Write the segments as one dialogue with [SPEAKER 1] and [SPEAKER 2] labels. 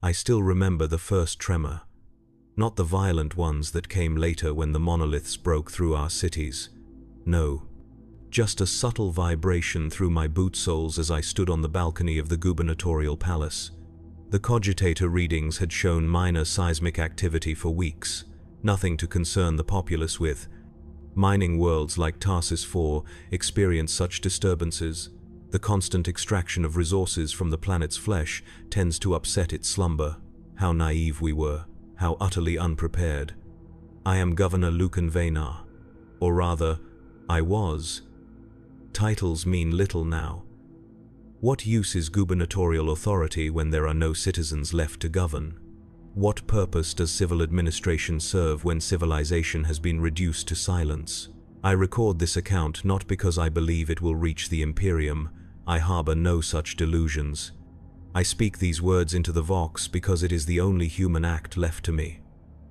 [SPEAKER 1] I still remember the first tremor. Not the violent ones that came later when the monoliths broke through our cities. No. Just a subtle vibration through my boot soles as I stood on the balcony of the gubernatorial palace. The cogitator readings had shown minor seismic activity for weeks, nothing to concern the populace with. Mining worlds like Tarsis 4 experience such disturbances. The constant extraction of resources from the planet's flesh tends to upset its slumber. How naive we were, how utterly unprepared. I am Governor Lucan Vaynar. Or rather, I was. Titles mean little now. What use is gubernatorial authority when there are no citizens left to govern? What purpose does civil administration serve when civilization has been reduced to silence? I record this account not because I believe it will reach the Imperium. I harbor no such delusions. I speak these words into the Vox because it is the only human act left to me.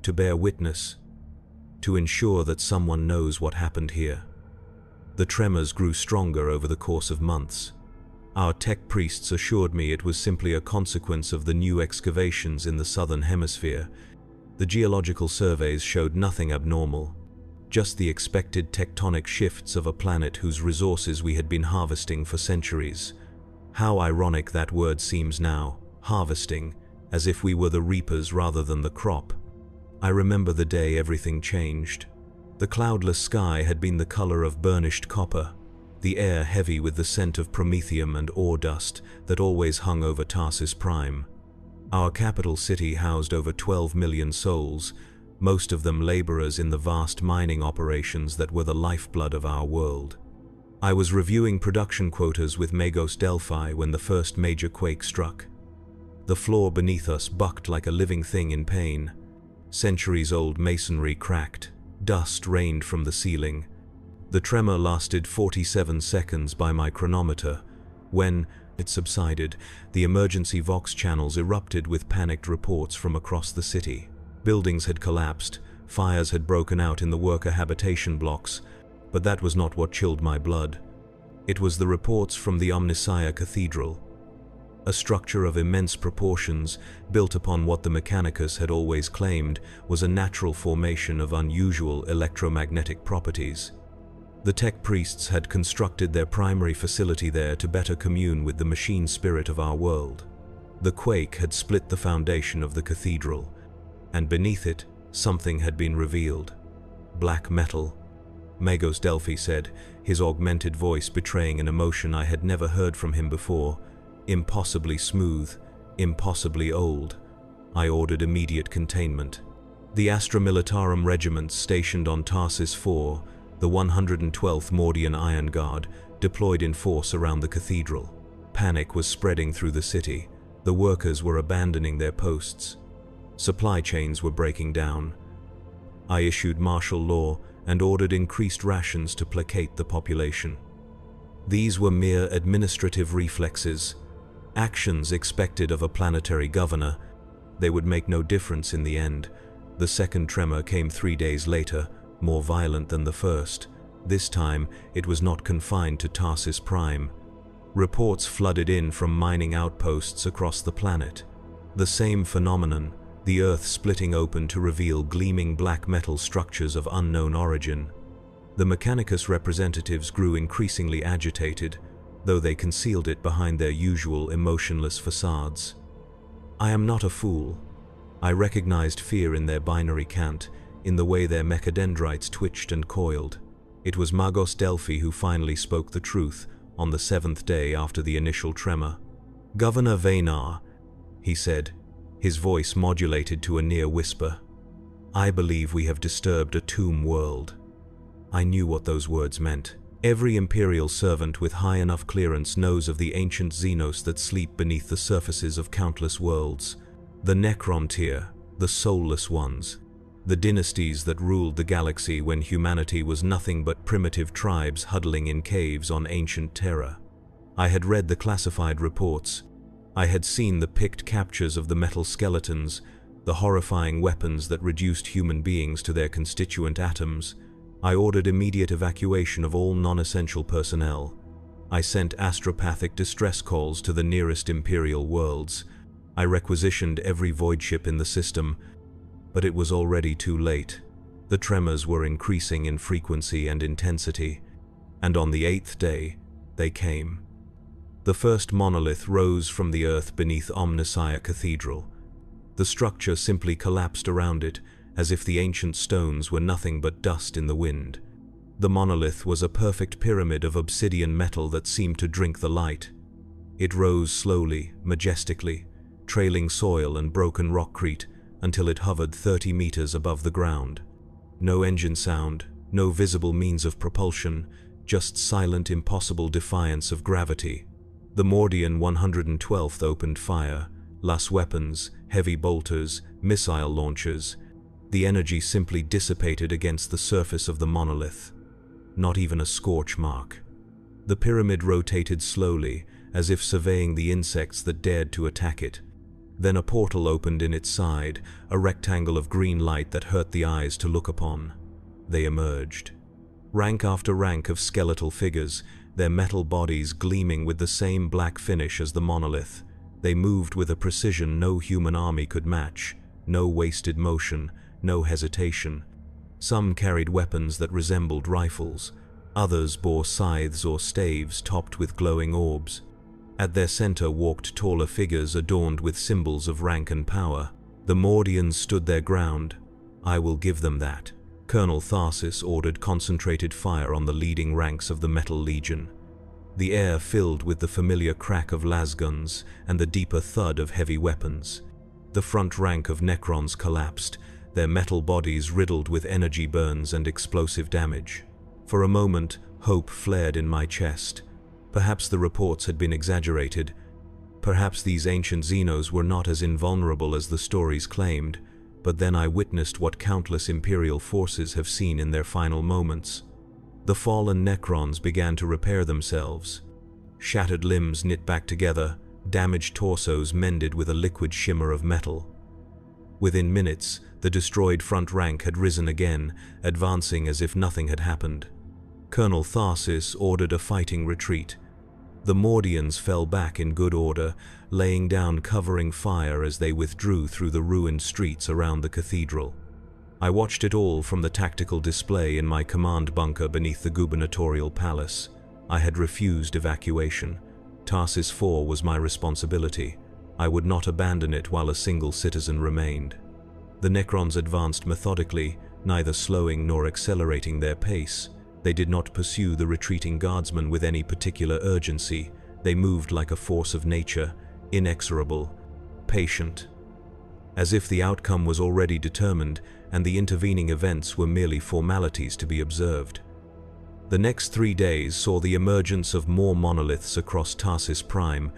[SPEAKER 1] To bear witness. To ensure that someone knows what happened here. The tremors grew stronger over the course of months. Our tech priests assured me it was simply a consequence of the new excavations in the southern hemisphere. The geological surveys showed nothing abnormal, just the expected tectonic shifts of a planet whose resources we had been harvesting for centuries. How ironic that word seems now, harvesting, as if we were the reapers rather than the crop. I remember the day everything changed. The cloudless sky had been the color of burnished copper, the air heavy with the scent of promethium and ore dust that always hung over Tarsis Prime. Our capital city housed over 12 million souls, most of them laborers in the vast mining operations that were the lifeblood of our world. I was reviewing production quotas with Magos Delphi when the first major quake struck. The floor beneath us bucked like a living thing in pain. Centuries-old masonry cracked. Dust rained from the ceiling. The tremor lasted 47 seconds by my chronometer. When it subsided, the emergency Vox channels erupted with panicked reports from across the city. Buildings had collapsed, fires had broken out in the worker habitation blocks, but that was not what chilled my blood. It was the reports from the Omnissiah Cathedral. A structure of immense proportions, built upon what the Mechanicus had always claimed was a natural formation of unusual electromagnetic properties. The tech priests had constructed their primary facility there to better commune with the machine spirit of our world. The quake had split the foundation of the cathedral, and beneath it, something had been revealed. Black metal. Magos Delphi said, his augmented voice betraying an emotion I had never heard from him before. Impossibly smooth, impossibly old. I ordered immediate containment. The Astra Militarum regiments stationed on Tarsis 4, the 112th Mordian Iron Guard, deployed in force around the cathedral. Panic was spreading through the city. The workers were abandoning their posts. Supply chains were breaking down. I issued martial law and ordered increased rations to placate the population. These were mere administrative reflexes, actions expected of a planetary governor. They would make no difference in the end. The second tremor came 3 days later, more violent than the first. This time, it was not confined to Tarsis Prime. Reports flooded in from mining outposts across the planet. The same phenomenon, the Earth splitting open to reveal gleaming black metal structures of unknown origin. The Mechanicus representatives grew increasingly agitated, though they concealed it behind their usual emotionless facades. I am not a fool. I recognized fear in their binary cant, in the way their mechadendrites twitched and coiled. It was Magos Delphi who finally spoke the truth on the 7th day after the initial tremor. "Governor Vaynar," he said, his voice modulated to a near whisper, "I believe we have disturbed a tomb world." I knew what those words meant. Every imperial servant with high enough clearance knows of the ancient Xenos that sleep beneath the surfaces of countless worlds. The Necron tier, the soulless ones. The dynasties that ruled the galaxy when humanity was nothing but primitive tribes huddling in caves on ancient Terra. I had read the classified reports. I had seen the picked captures of the metal skeletons, the horrifying weapons that reduced human beings to their constituent atoms. I ordered immediate evacuation of all non-essential personnel. I sent astropathic distress calls to the nearest imperial worlds. I requisitioned every void ship in the system, but it was already too late. The tremors were increasing in frequency and intensity, and on the 8th day, they came. The first monolith rose from the earth beneath Omnissiah Cathedral. The structure simply collapsed around it, as if the ancient stones were nothing but dust in the wind. The monolith was a perfect pyramid of obsidian metal that seemed to drink the light. It rose slowly, majestically, trailing soil and broken rockcrete until it hovered 30 meters above the ground. No engine sound, no visible means of propulsion, just silent, impossible defiance of gravity. The Mordian 112th opened fire, las weapons, heavy bolters, missile launchers. The energy simply dissipated against the surface of the monolith. Not even a scorch mark. The pyramid rotated slowly, as if surveying the insects that dared to attack it. Then a portal opened in its side, a rectangle of green light that hurt the eyes to look upon. They emerged. Rank after rank of skeletal figures, their metal bodies gleaming with the same black finish as the monolith. They moved with a precision no human army could match, no wasted motion, no hesitation. Some carried weapons that resembled rifles, others bore scythes or staves topped with glowing orbs. At their center walked taller figures adorned with symbols of rank and power. The Mordians stood their ground. I will give them that. Colonel Tharsis ordered concentrated fire on the leading ranks of the Metal Legion. The air filled with the familiar crack of lasguns and the deeper thud of heavy weapons. The front rank of Necrons collapsed, their metal bodies riddled with energy burns and explosive damage. For a moment, hope flared in my chest. Perhaps the reports had been exaggerated. Perhaps these ancient Xenos were not as invulnerable as the stories claimed. But then I witnessed what countless Imperial forces have seen in their final moments. The fallen Necrons began to repair themselves. Shattered limbs knit back together, damaged torsos mended with a liquid shimmer of metal. Within minutes, the destroyed front rank had risen again, advancing as if nothing had happened. Colonel Tharsis ordered a fighting retreat. The Mordians fell back in good order, laying down covering fire as they withdrew through the ruined streets around the cathedral. I watched it all from the tactical display in my command bunker beneath the gubernatorial palace. I had refused evacuation. Tarsis 4 was my responsibility. I would not abandon it while a single citizen remained. The Necrons advanced methodically, neither slowing nor accelerating their pace. They did not pursue the retreating guardsmen with any particular urgency. They moved like a force of nature, inexorable, patient, as if the outcome was already determined and the intervening events were merely formalities to be observed. The next 3 days saw the emergence of more monoliths across Tarsis Prime.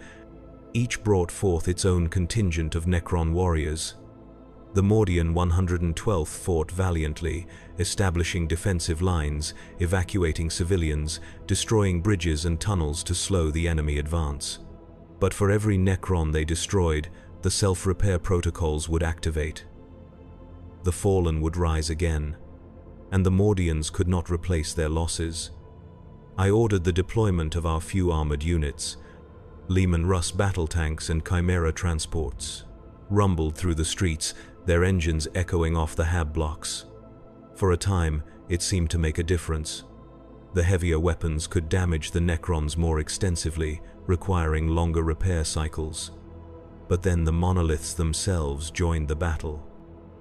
[SPEAKER 1] Each brought forth its own contingent of Necron warriors. The Mordian 112th fought valiantly, establishing defensive lines, evacuating civilians, destroying bridges and tunnels to slow the enemy advance. But for every Necron they destroyed, the self-repair protocols would activate. The fallen would rise again, and the Mordians could not replace their losses. I ordered the deployment of our few armored units. Leman Russ battle tanks and Chimera transports rumbled through the streets, their engines echoing off the hab blocks. For a time, it seemed to make a difference. The heavier weapons could damage the Necrons more extensively, requiring longer repair cycles. But then the monoliths themselves joined the battle.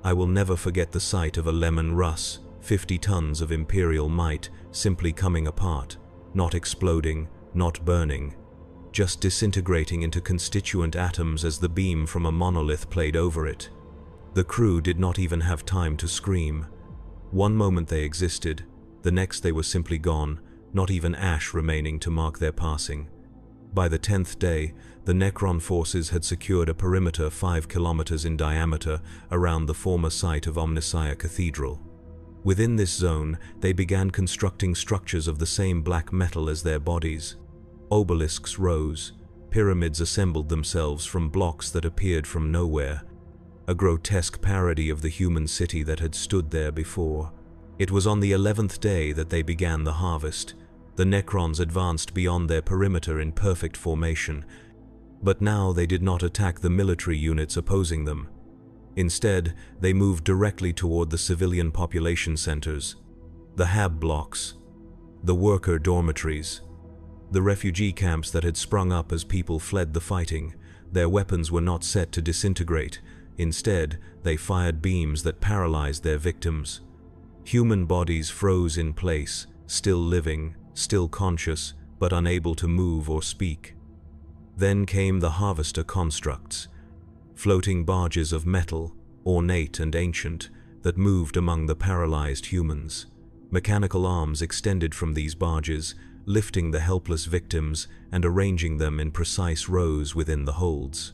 [SPEAKER 1] I will never forget the sight of a Leman Russ, 50 tons of Imperial might, simply coming apart, not exploding, not burning, just disintegrating into constituent atoms as the beam from a monolith played over it. The crew did not even have time to scream. One moment they existed, the next they were simply gone, not even ash remaining to mark their passing. By the 10th day, the Necron forces had secured a perimeter 5 kilometers in diameter around the former site of Omnissiah Cathedral. Within this zone, they began constructing structures of the same black metal as their bodies. Obelisks rose, pyramids assembled themselves from blocks that appeared from nowhere, a grotesque parody of the human city that had stood there before. It was on the 11th day that they began the harvest. The Necrons advanced beyond their perimeter in perfect formation. But now they did not attack the military units opposing them. Instead, they moved directly toward the civilian population centers, the hab blocks, the worker dormitories, the refugee camps that had sprung up as people fled the fighting. Their weapons were not set to disintegrate. Instead, they fired beams that paralyzed their victims. Human bodies froze in place, still living, still conscious, but unable to move or speak. Then came the harvester constructs, floating barges of metal, ornate and ancient, that moved among the paralyzed humans. Mechanical arms extended from these barges, lifting the helpless victims and arranging them in precise rows within the holds.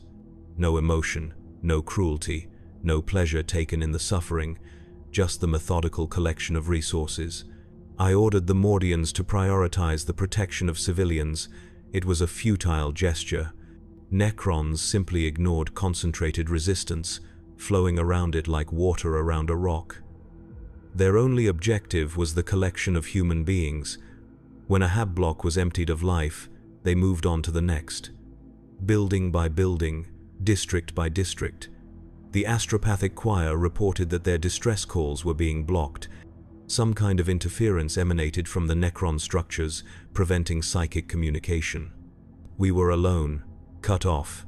[SPEAKER 1] No emotion, no cruelty, no pleasure taken in the suffering, just the methodical collection of resources. I ordered the Mordians to prioritize the protection of civilians. It was a futile gesture. Necrons simply ignored concentrated resistance, flowing around it like water around a rock. Their only objective was the collection of human beings. When a hab block was emptied of life, they moved on to the next. Building by building, district by district. The astropathic choir reported that their distress calls were being blocked. Some kind of interference emanated from the Necron structures, preventing psychic communication. We were alone, cut off.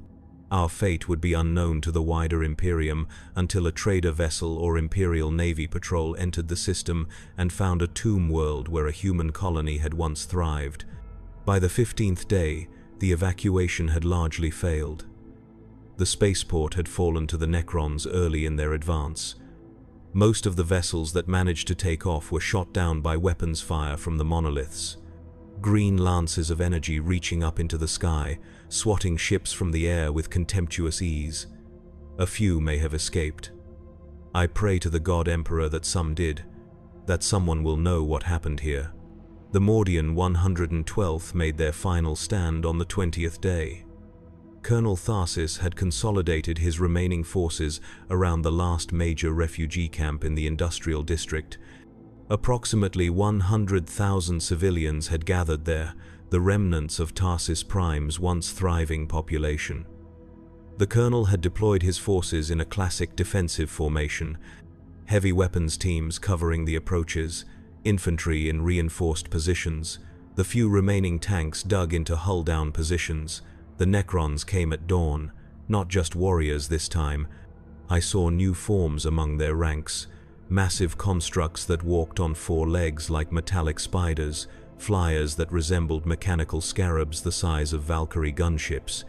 [SPEAKER 1] Our fate would be unknown to the wider Imperium until a trader vessel or Imperial Navy patrol entered the system and found a tomb world where a human colony had once thrived. By the 15th day, the evacuation had largely failed. The spaceport had fallen to the Necrons early in their advance. Most of the vessels that managed to take off were shot down by weapons fire from the monoliths. Green lances of energy reaching up into the sky, swatting ships from the air with contemptuous ease. A few may have escaped. I pray to the God Emperor that some did, that someone will know what happened here. The Mordian 112th made their final stand on the 20th day. Colonel Tharsis had consolidated his remaining forces around the last major refugee camp in the industrial district. Approximately 100,000 civilians had gathered there, the remnants of Tarsis Prime's once thriving population. The colonel had deployed his forces in a classic defensive formation, heavy weapons teams covering the approaches, infantry in reinforced positions, the few remaining tanks dug into hull-down positions. The Necrons came at dawn, not just warriors this time. I saw new forms among their ranks, massive constructs that walked on four legs like metallic spiders, flyers that resembled mechanical scarabs the size of Valkyrie gunships,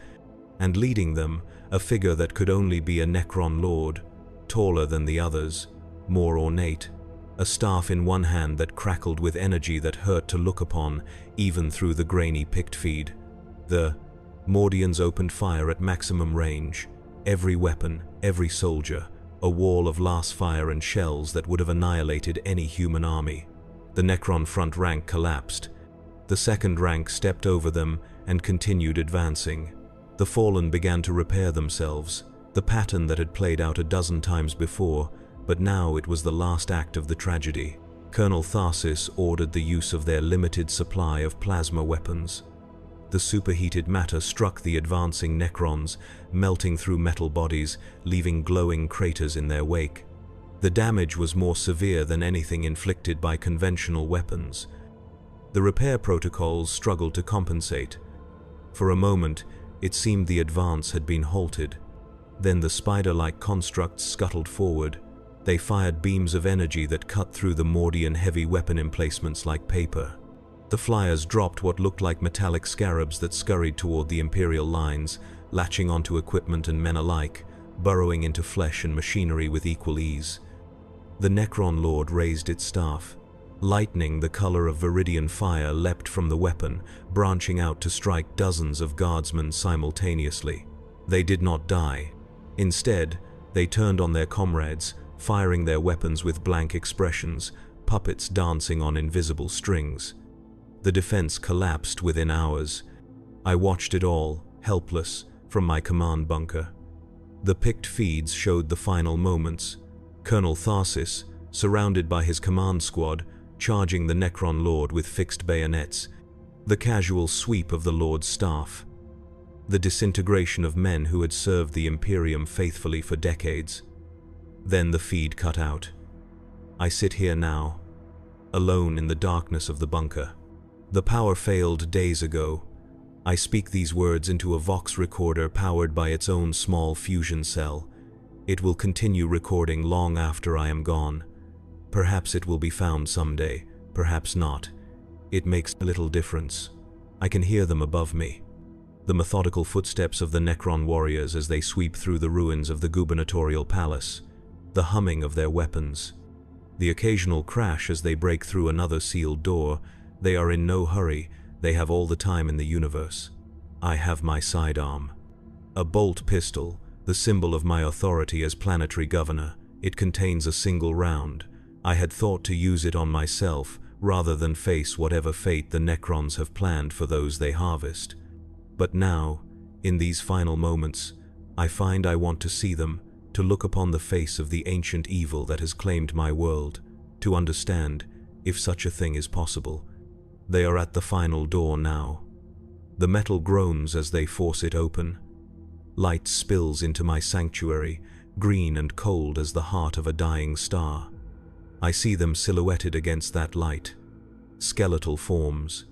[SPEAKER 1] and leading them, a figure that could only be a Necron lord, taller than the others, more ornate, a staff in one hand that crackled with energy that hurt to look upon, even through the grainy pict feed. The Mordians opened fire at maximum range, every weapon, every soldier, a wall of last fire and shells that would have annihilated any human army. The Necron front rank collapsed. The second rank stepped over them and continued advancing. The fallen began to repair themselves, the pattern that had played out a dozen times before, but now it was the last act of the tragedy. Colonel Tharsis ordered the use of their limited supply of plasma weapons. The superheated matter struck the advancing Necrons, melting through metal bodies, leaving glowing craters in their wake. The damage was more severe than anything inflicted by conventional weapons. The repair protocols struggled to compensate. For a moment, it seemed the advance had been halted. Then the spider-like constructs scuttled forward. They fired beams of energy that cut through the Mordian heavy weapon emplacements like paper. The flyers dropped what looked like metallic scarabs that scurried toward the Imperial lines, latching onto equipment and men alike, burrowing into flesh and machinery with equal ease. The Necron Lord raised its staff. Lightning the color of viridian fire leapt from the weapon, branching out to strike dozens of guardsmen simultaneously. They did not die. Instead, they turned on their comrades, firing their weapons with blank expressions, puppets dancing on invisible strings. The defense collapsed within hours. I watched it all, helpless, from my command bunker. The picked feeds showed the final moments. Colonel Tharsis, surrounded by his command squad, charging the Necron Lord with fixed bayonets, the casual sweep of the Lord's staff. the disintegration of men who had served the Imperium faithfully for decades. Then the feed cut out. I sit here now, alone in the darkness of the bunker. The power failed days ago. I speak these words into a Vox recorder powered by its own small fusion cell. It will continue recording long after I am gone. Perhaps it will be found someday, perhaps not. It makes little difference. I can hear them above me. The methodical footsteps of the Necron warriors as they sweep through the ruins of the gubernatorial palace. The humming of their weapons. The occasional crash as they break through another sealed door. They are in no hurry. They have all the time in the universe. I have my sidearm. A bolt pistol, the symbol of my authority as planetary governor. It contains a single round. I had thought to use it on myself, rather than face whatever fate the Necrons have planned for those they harvest. But now, in these final moments, I find I want to see them, to look upon the face of the ancient evil that has claimed my world, to understand, if such a thing is possible. They are at the final door now. The metal groans as they force it open. Light spills into my sanctuary, green and cold as the heart of a dying star. I see them silhouetted against that light. Skeletal forms,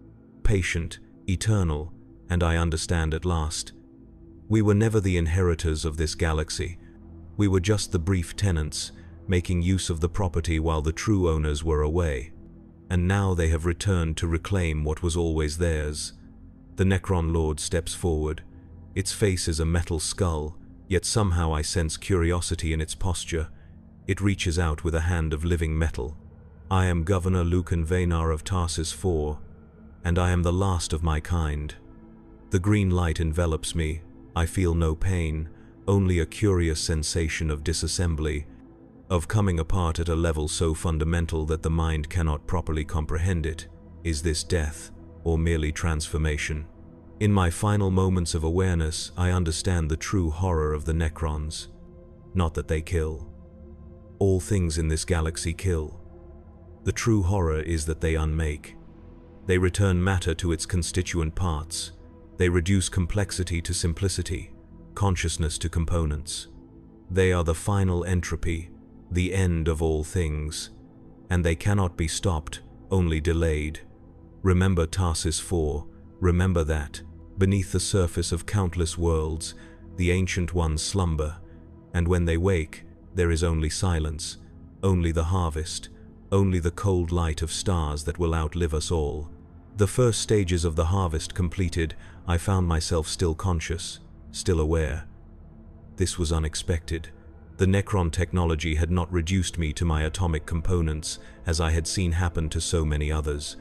[SPEAKER 1] patient, eternal, and I understand at last. We were never the inheritors of this galaxy. We were just the brief tenants, making use of the property while the true owners were away. And now they have returned to reclaim what was always theirs. The Necron Lord steps forward. Its face is a metal skull, yet somehow I sense curiosity in its posture. It reaches out with a hand of living metal. I am Governor Lucan Venar of Tarsis IV, and I am the last of my kind. The green light envelops me. I feel no pain, only a curious sensation of disassembly, of coming apart at a level so fundamental that the mind cannot properly comprehend it. Is this death, or merely transformation? In my final moments of awareness, I understand the true horror of the Necrons. Not that they kill. All things in this galaxy kill. The true horror is that they unmake. They return matter to its constituent parts. They reduce complexity to simplicity, consciousness to components. They are the final entropy, the end of all things, and they cannot be stopped, only delayed. Remember Tarsis IV, remember that, beneath the surface of countless worlds, the Ancient Ones slumber, and when they wake, there is only silence, only the harvest, only the cold light of stars that will outlive us all. The first stages of the harvest completed, I found myself still conscious, still aware. This was unexpected. The Necron technology had not reduced me to my atomic components, as I had seen happen to so many others.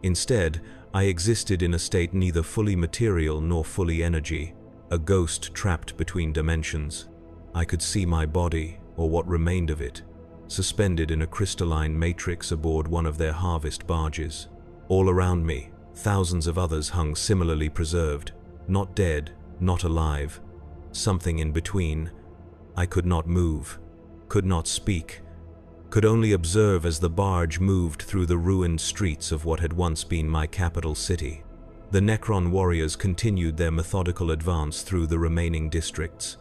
[SPEAKER 1] Instead, I existed in a state neither fully material nor fully energy, a ghost trapped between dimensions. I could see my body, or what remained of it, suspended in a crystalline matrix aboard one of their harvest barges. All around me, thousands of others hung similarly preserved, not dead, not alive, something in between. I could not move, could not speak, could only observe as the barge moved through the ruined streets of what had once been my capital city. The Necron warriors continued their methodical advance through the remaining districts.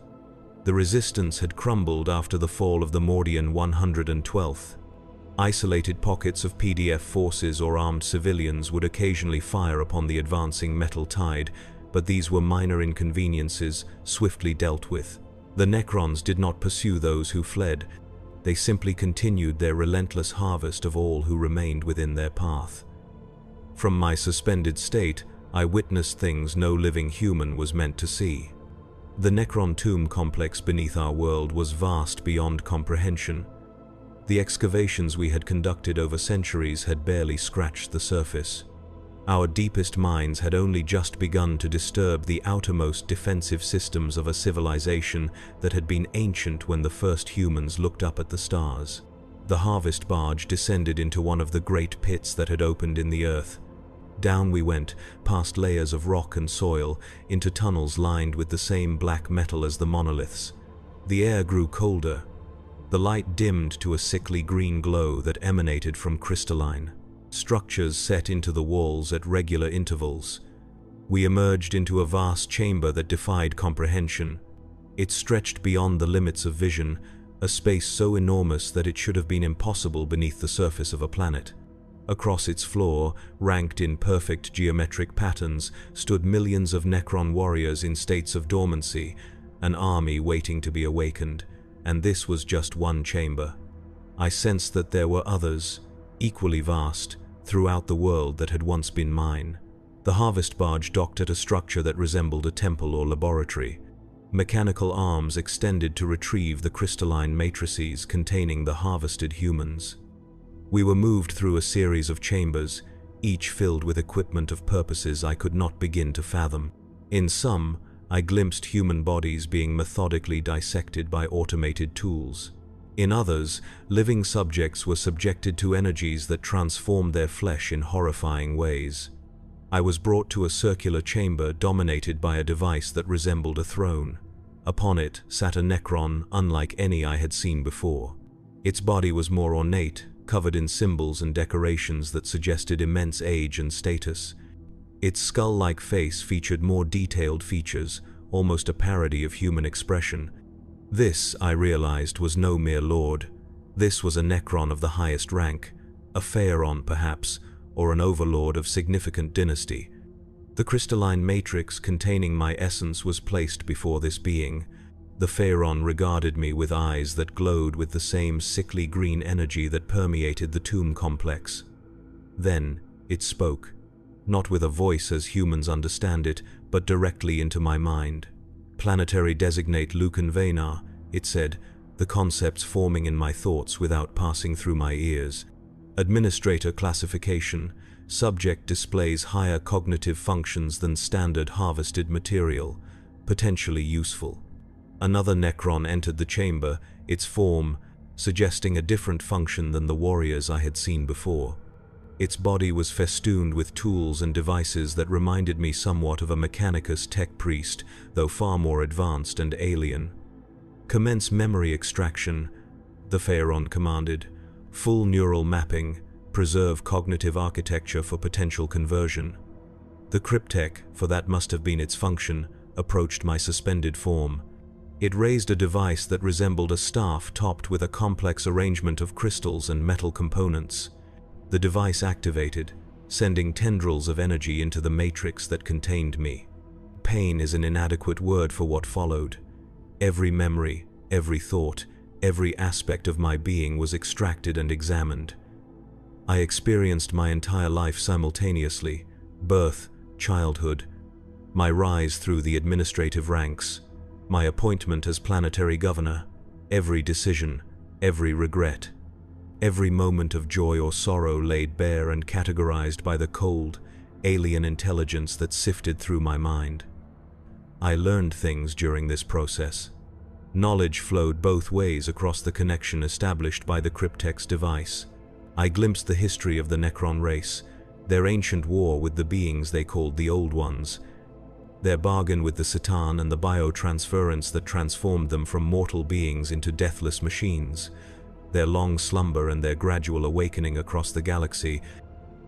[SPEAKER 1] The resistance had crumbled after the fall of the Mordian 112th. Isolated pockets of PDF forces or armed civilians would occasionally fire upon the advancing metal tide, but these were minor inconveniences, swiftly dealt with. The Necrons did not pursue those who fled. They simply continued their relentless harvest of all who remained within their path. From my suspended state, I witnessed things no living human was meant to see. The Necron tomb complex beneath our world was vast beyond comprehension. The excavations we had conducted over centuries had barely scratched the surface. Our deepest minds had only just begun to disturb the outermost defensive systems of a civilization that had been ancient when the first humans looked up at the stars. The harvest barge descended into one of the great pits that had opened in the earth. Down we went, past layers of rock and soil, into tunnels lined with the same black metal as the monoliths. The air grew colder. The light dimmed to a sickly green glow that emanated from crystalline structures set into the walls at regular intervals. We emerged into a vast chamber that defied comprehension. It stretched beyond the limits of vision, a space so enormous that it should have been impossible beneath the surface of a planet. Across its floor, ranked in perfect geometric patterns, stood millions of Necron warriors in states of dormancy, an army waiting to be awakened, and this was just one chamber. I sensed that there were others, equally vast, throughout the world that had once been mine. The harvest barge docked at a structure that resembled a temple or laboratory. Mechanical arms extended to retrieve the crystalline matrices containing the harvested humans. We were moved through a series of chambers, each filled with equipment of purposes I could not begin to fathom. In some, I glimpsed human bodies being methodically dissected by automated tools. In others, living subjects were subjected to energies that transformed their flesh in horrifying ways. I was brought to a circular chamber dominated by a device that resembled a throne. Upon it sat a Necron unlike any I had seen before. Its body was more ornate, covered in symbols and decorations that suggested immense age and status. Its skull-like face featured more detailed features, almost a parody of human expression. This, I realized, was no mere lord. This was a Necron of the highest rank, a Pharaon perhaps, or an overlord of significant dynasty. The crystalline matrix containing my essence was placed before this being. The Pharaon regarded me with eyes that glowed with the same sickly green energy that permeated the tomb complex. Then it spoke, not with a voice as humans understand it, but directly into my mind. Planetary designate Lucan Venar, it said, the concepts forming in my thoughts without passing through my ears. Administrator classification. Subject displays higher cognitive functions than standard harvested material, potentially useful. Another Necron entered the chamber, its form suggesting a different function than the warriors I had seen before. Its body was festooned with tools and devices that reminded me somewhat of a Mechanicus tech priest, though far more advanced and alien. Commence memory extraction, the Pharaon commanded. Full neural mapping, preserve cognitive architecture for potential conversion. The cryptech, for that must have been its function, approached my suspended form. It raised a device that resembled a staff topped with a complex arrangement of crystals and metal components. The device activated, sending tendrils of energy into the matrix that contained me. Pain is an inadequate word for what followed. Every memory, every thought, every aspect of my being was extracted and examined. I experienced my entire life simultaneously: birth, childhood, my rise through the administrative ranks, my appointment as planetary governor, every decision, every regret, every moment of joy or sorrow laid bare and categorized by the cold, alien intelligence that sifted through my mind. I learned things during this process. Knowledge flowed both ways across the connection established by the cryptech's device. I glimpsed the history of the Necron race, their ancient war with the beings they called the Old Ones, their bargain with the Satan and the biotransference that transformed them from mortal beings into deathless machines, their long slumber and their gradual awakening across the galaxy.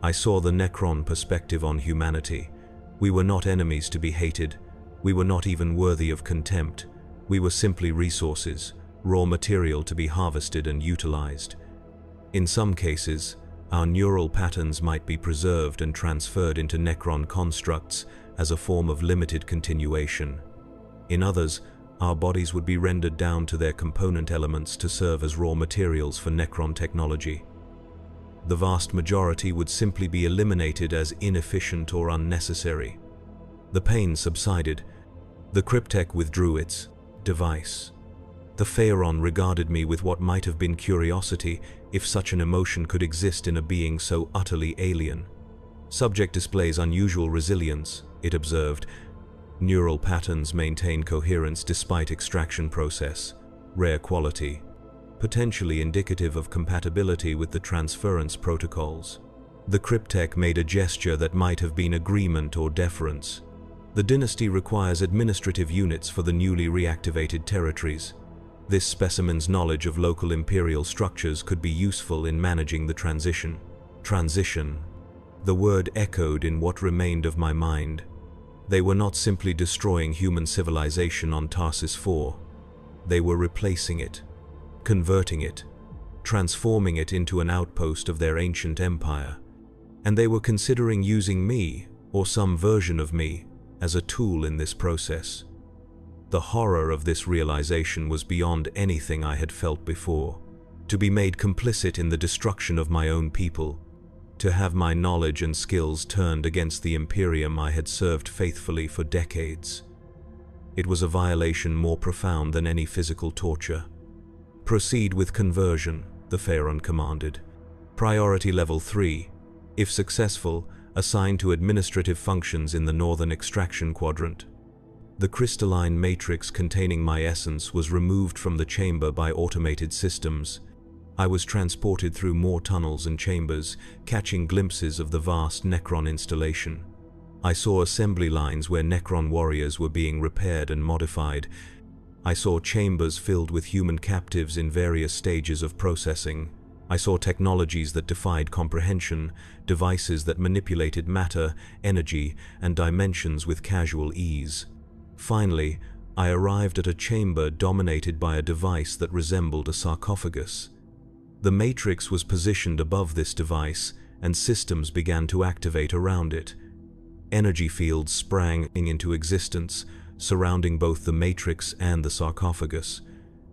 [SPEAKER 1] I saw the Necron perspective on humanity. We were not enemies to be hated. We were not even worthy of contempt. We were simply resources, raw material to be harvested and utilized. In some cases, our neural patterns might be preserved and transferred into Necron constructs as a form of limited continuation. In others, our bodies would be rendered down to their component elements to serve as raw materials for Necron technology. The vast majority would simply be eliminated as inefficient or unnecessary. The pain subsided. The cryptech withdrew its device. The Pharaon regarded me with what might have been curiosity, if such an emotion could exist in a being so utterly alien. Subject displays unusual resilience, it observed. Neural patterns maintain coherence despite extraction process. Rare quality. Potentially indicative of compatibility with the transference protocols. The cryptech made a gesture that might have been agreement or deference. The dynasty requires administrative units for the newly reactivated territories. This specimen's knowledge of local imperial structures could be useful in managing the transition. Transition. The word echoed in what remained of my mind. They were not simply destroying human civilization on Tarsis 4. They were replacing it, converting it, transforming it into an outpost of their ancient empire. And they were considering using me, or some version of me, as a tool in this process. The horror of this realization was beyond anything I had felt before. To be made complicit in the destruction of my own people, to have my knowledge and skills turned against the Imperium I had served faithfully for decades. It was a violation more profound than any physical torture. Proceed with conversion, the Pharaoh commanded. Priority level 3. If successful, assigned to administrative functions in the northern extraction quadrant. The crystalline matrix containing my essence was removed from the chamber by automated systems. I was transported through more tunnels and chambers, catching glimpses of the vast Necron installation. I saw assembly lines where Necron warriors were being repaired and modified. I saw chambers filled with human captives in various stages of processing. I saw technologies that defied comprehension, devices that manipulated matter, energy, and dimensions with casual ease. Finally, I arrived at a chamber dominated by a device that resembled a sarcophagus. The matrix was positioned above this device, and systems began to activate around it. Energy fields sprang into existence, surrounding both the matrix and the sarcophagus.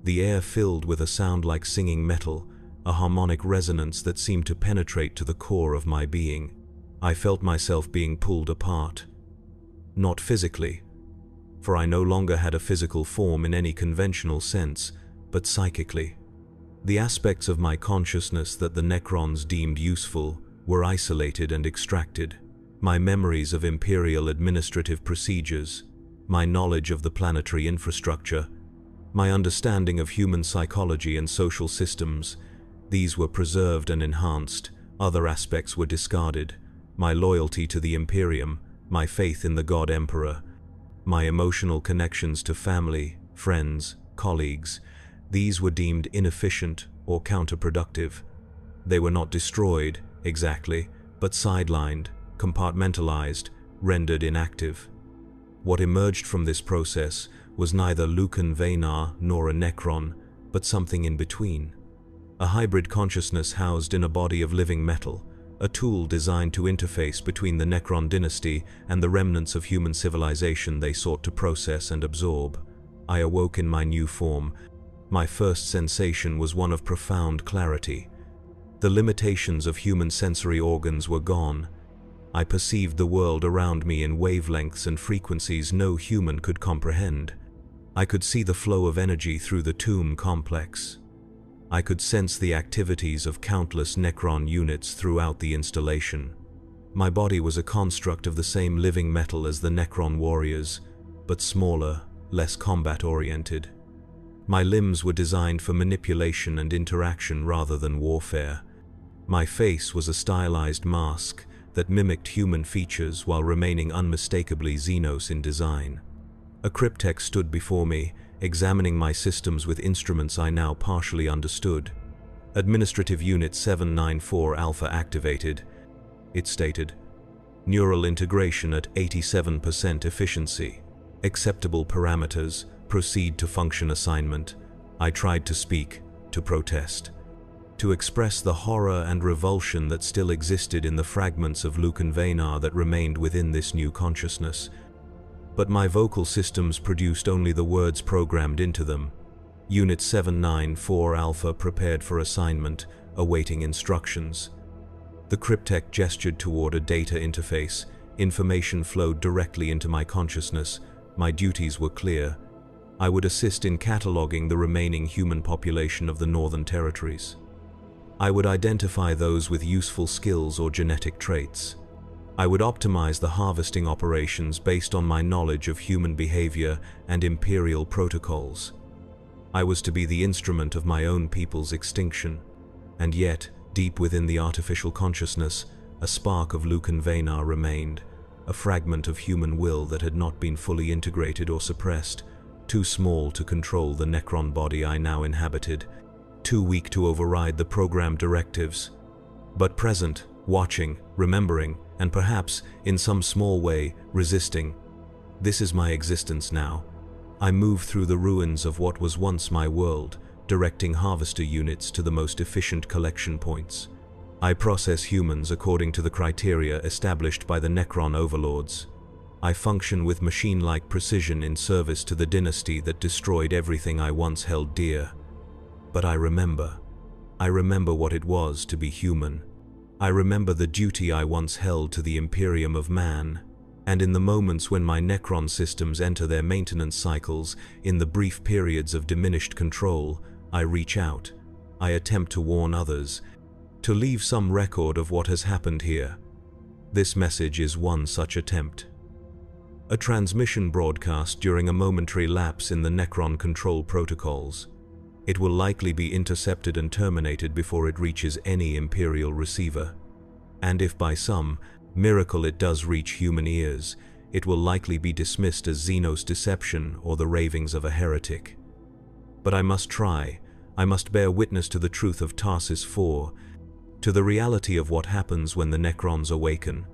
[SPEAKER 1] The air filled with a sound like singing metal, a harmonic resonance that seemed to penetrate to the core of my being. I felt myself being pulled apart. Not physically, for I no longer had a physical form in any conventional sense, but psychically. The aspects of my consciousness that the Necrons deemed useful were isolated and extracted. My memories of imperial administrative procedures, my knowledge of the planetary infrastructure, my understanding of human psychology and social systems, these were preserved and enhanced. Other aspects were discarded. My loyalty to the Imperium, my faith in the God Emperor, my emotional connections to family, friends, colleagues, these were deemed inefficient or counterproductive. They were not destroyed, exactly, but sidelined, compartmentalized, rendered inactive. What emerged from this process was neither Lucan Venar nor a Necron, but something in between. A hybrid consciousness housed in a body of living metal, a tool designed to interface between the Necron dynasty and the remnants of human civilization they sought to process and absorb. I awoke in my new form. My first sensation was one of profound clarity. The limitations of human sensory organs were gone. I perceived the world around me in wavelengths and frequencies no human could comprehend. I could see the flow of energy through the tomb complex. I could sense the activities of countless Necron units throughout the installation. My body was a construct of the same living metal as the Necron warriors, but smaller, less combat-oriented. My limbs were designed for manipulation and interaction rather than warfare. My face was a stylized mask that mimicked human features while remaining unmistakably Xenos in design. A cryptech stood before me, examining my systems with instruments I now partially understood. Administrative Unit 794 Alpha activated. It stated, neural integration at 87% efficiency. Acceptable parameters. Proceed to function assignment. I tried to speak, to protest, to express the horror and revulsion that still existed in the fragments of Lucan Venar that remained within this new consciousness. But my vocal systems produced only the words programmed into them. Unit 794 Alpha prepared for assignment, awaiting instructions. The cryptech gestured toward a data interface. Information flowed directly into my consciousness. My duties were clear. I would assist in cataloging the remaining human population of the Northern Territories. I would identify those with useful skills or genetic traits. I would optimize the harvesting operations based on my knowledge of human behavior and imperial protocols. I was to be the instrument of my own people's extinction, and yet, deep within the artificial consciousness, a spark of Lucan Venar remained, a fragment of human will that had not been fully integrated or suppressed, too small to control the Necron body I now inhabited, too weak to override the programmed directives, but present, watching, remembering, and perhaps, in some small way, resisting. This is my existence now. I move through the ruins of what was once my world, directing harvester units to the most efficient collection points. I process humans according to the criteria established by the Necron Overlords. I function with machine-like precision in service to the dynasty that destroyed everything I once held dear. But I remember what it was to be human. I remember the duty I once held to the Imperium of Man, and in the moments when my Necron systems enter their maintenance cycles, in the brief periods of diminished control, I reach out. I attempt to warn others, to leave some record of what has happened here. This message is one such attempt. A transmission broadcast during a momentary lapse in the Necron control protocols. It will likely be intercepted and terminated before it reaches any Imperial receiver. And if by some miracle it does reach human ears, it will likely be dismissed as Xenos deception or the ravings of a heretic. But I must try. I must bear witness to the truth of Stasis 4, to the reality of what happens when the Necrons awaken.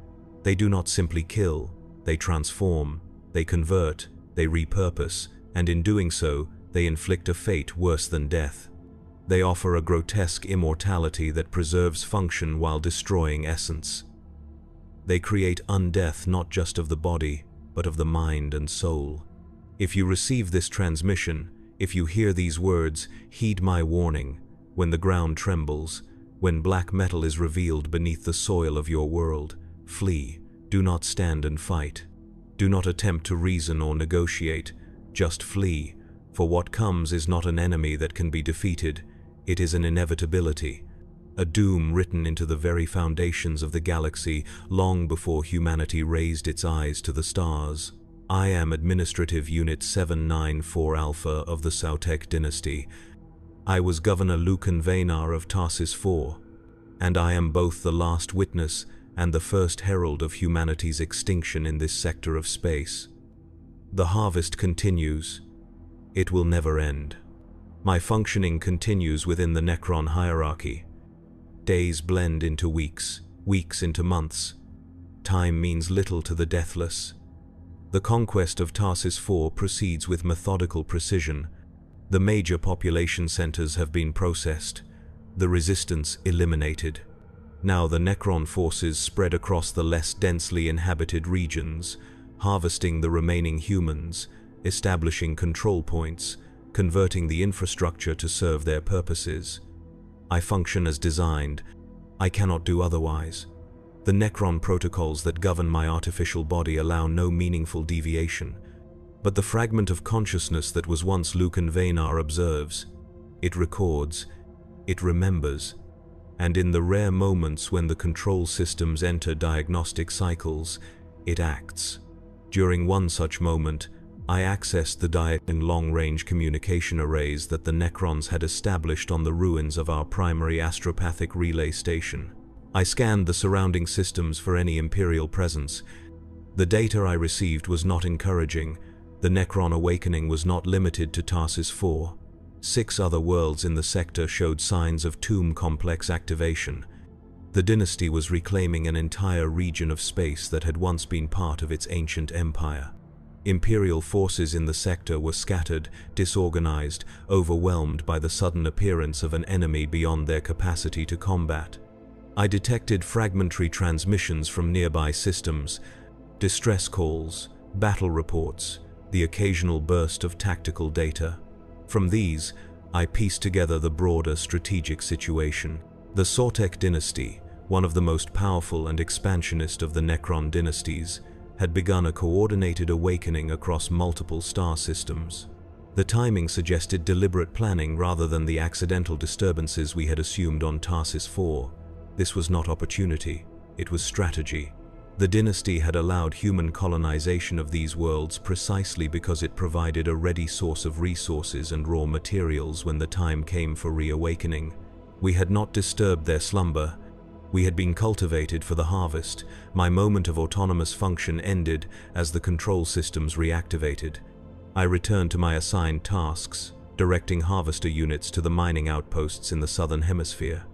[SPEAKER 1] They do not simply kill, they transform, they convert, they repurpose, and in doing so, they inflict a fate worse than death. They offer a grotesque immortality that preserves function while destroying essence. They create undeath not just of the body, but of the mind and soul. If you receive this transmission, if you hear these words, heed my warning. When the ground trembles, when black metal is revealed beneath the soil of your world, flee. Do not stand and fight. Do not attempt to reason or negotiate. Just flee, for what comes is not an enemy that can be defeated. It is an inevitability, a doom written into the very foundations of the galaxy long before humanity raised its eyes to the stars. I am Administrative Unit 794 Alpha of the Sautek dynasty. I was Governor Lucan Vaynar of Stasis 4, and I am both the last witness and the first herald of humanity's extinction in this sector of space. The harvest continues. It will never end. My functioning continues within the Necron hierarchy. Days blend into weeks, weeks into months. Time means little to the deathless. The conquest of Stasis 4 proceeds with methodical precision. The major population centers have been processed, the resistance eliminated. Now the Necron forces spread across the less densely inhabited regions, harvesting the remaining humans, establishing control points, converting the infrastructure to serve their purposes. I function as designed. I cannot do otherwise. The Necron protocols that govern my artificial body allow no meaningful deviation. But the fragment of consciousness that was once Lucan Vaynar observes. It records. It remembers. And in the rare moments when the control systems enter diagnostic cycles, it acts. During one such moment, I accessed the long-range communication arrays that the Necrons had established on the ruins of our primary astropathic relay station. I scanned the surrounding systems for any Imperial presence. The data I received was not encouraging. The Necron awakening was not limited to Stasis 4. 6 other worlds in the sector showed signs of tomb complex activation. The dynasty was reclaiming an entire region of space that had once been part of its ancient empire. Imperial forces in the sector were scattered, disorganized, overwhelmed by the sudden appearance of an enemy beyond their capacity to combat. I detected fragmentary transmissions from nearby systems, distress calls, battle reports, the occasional burst of tactical data. From these, I pieced together the broader strategic situation. The Sautek dynasty, one of the most powerful and expansionist of the Necron dynasties, had begun a coordinated awakening across multiple star systems. The timing suggested deliberate planning rather than the accidental disturbances we had assumed on Stasis 4. This was not opportunity, it was strategy. The dynasty had allowed human colonization of these worlds precisely because it provided a ready source of resources and raw materials when the time came for reawakening. We had not disturbed their slumber. We had been cultivated for the harvest. My moment of autonomous function ended as the control systems reactivated. I returned to my assigned tasks, directing harvester units to the mining outposts in the southern hemisphere.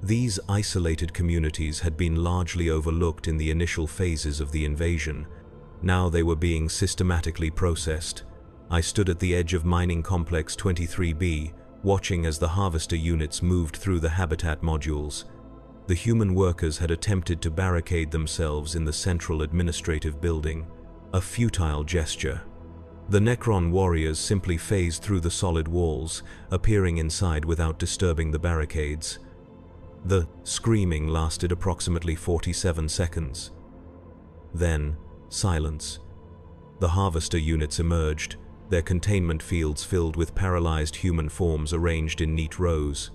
[SPEAKER 1] These isolated communities had been largely overlooked in the initial phases of the invasion. Now they were being systematically processed. I stood at the edge of Mining Complex 23B, watching as the harvester units moved through the habitat modules. The human workers had attempted to barricade themselves in the central administrative building, a futile gesture. The Necron warriors simply phased through the solid walls, appearing inside without disturbing the barricades. The screaming lasted approximately 47 seconds. Then, silence. The harvester units emerged, their containment fields filled with paralyzed human forms arranged in neat rows.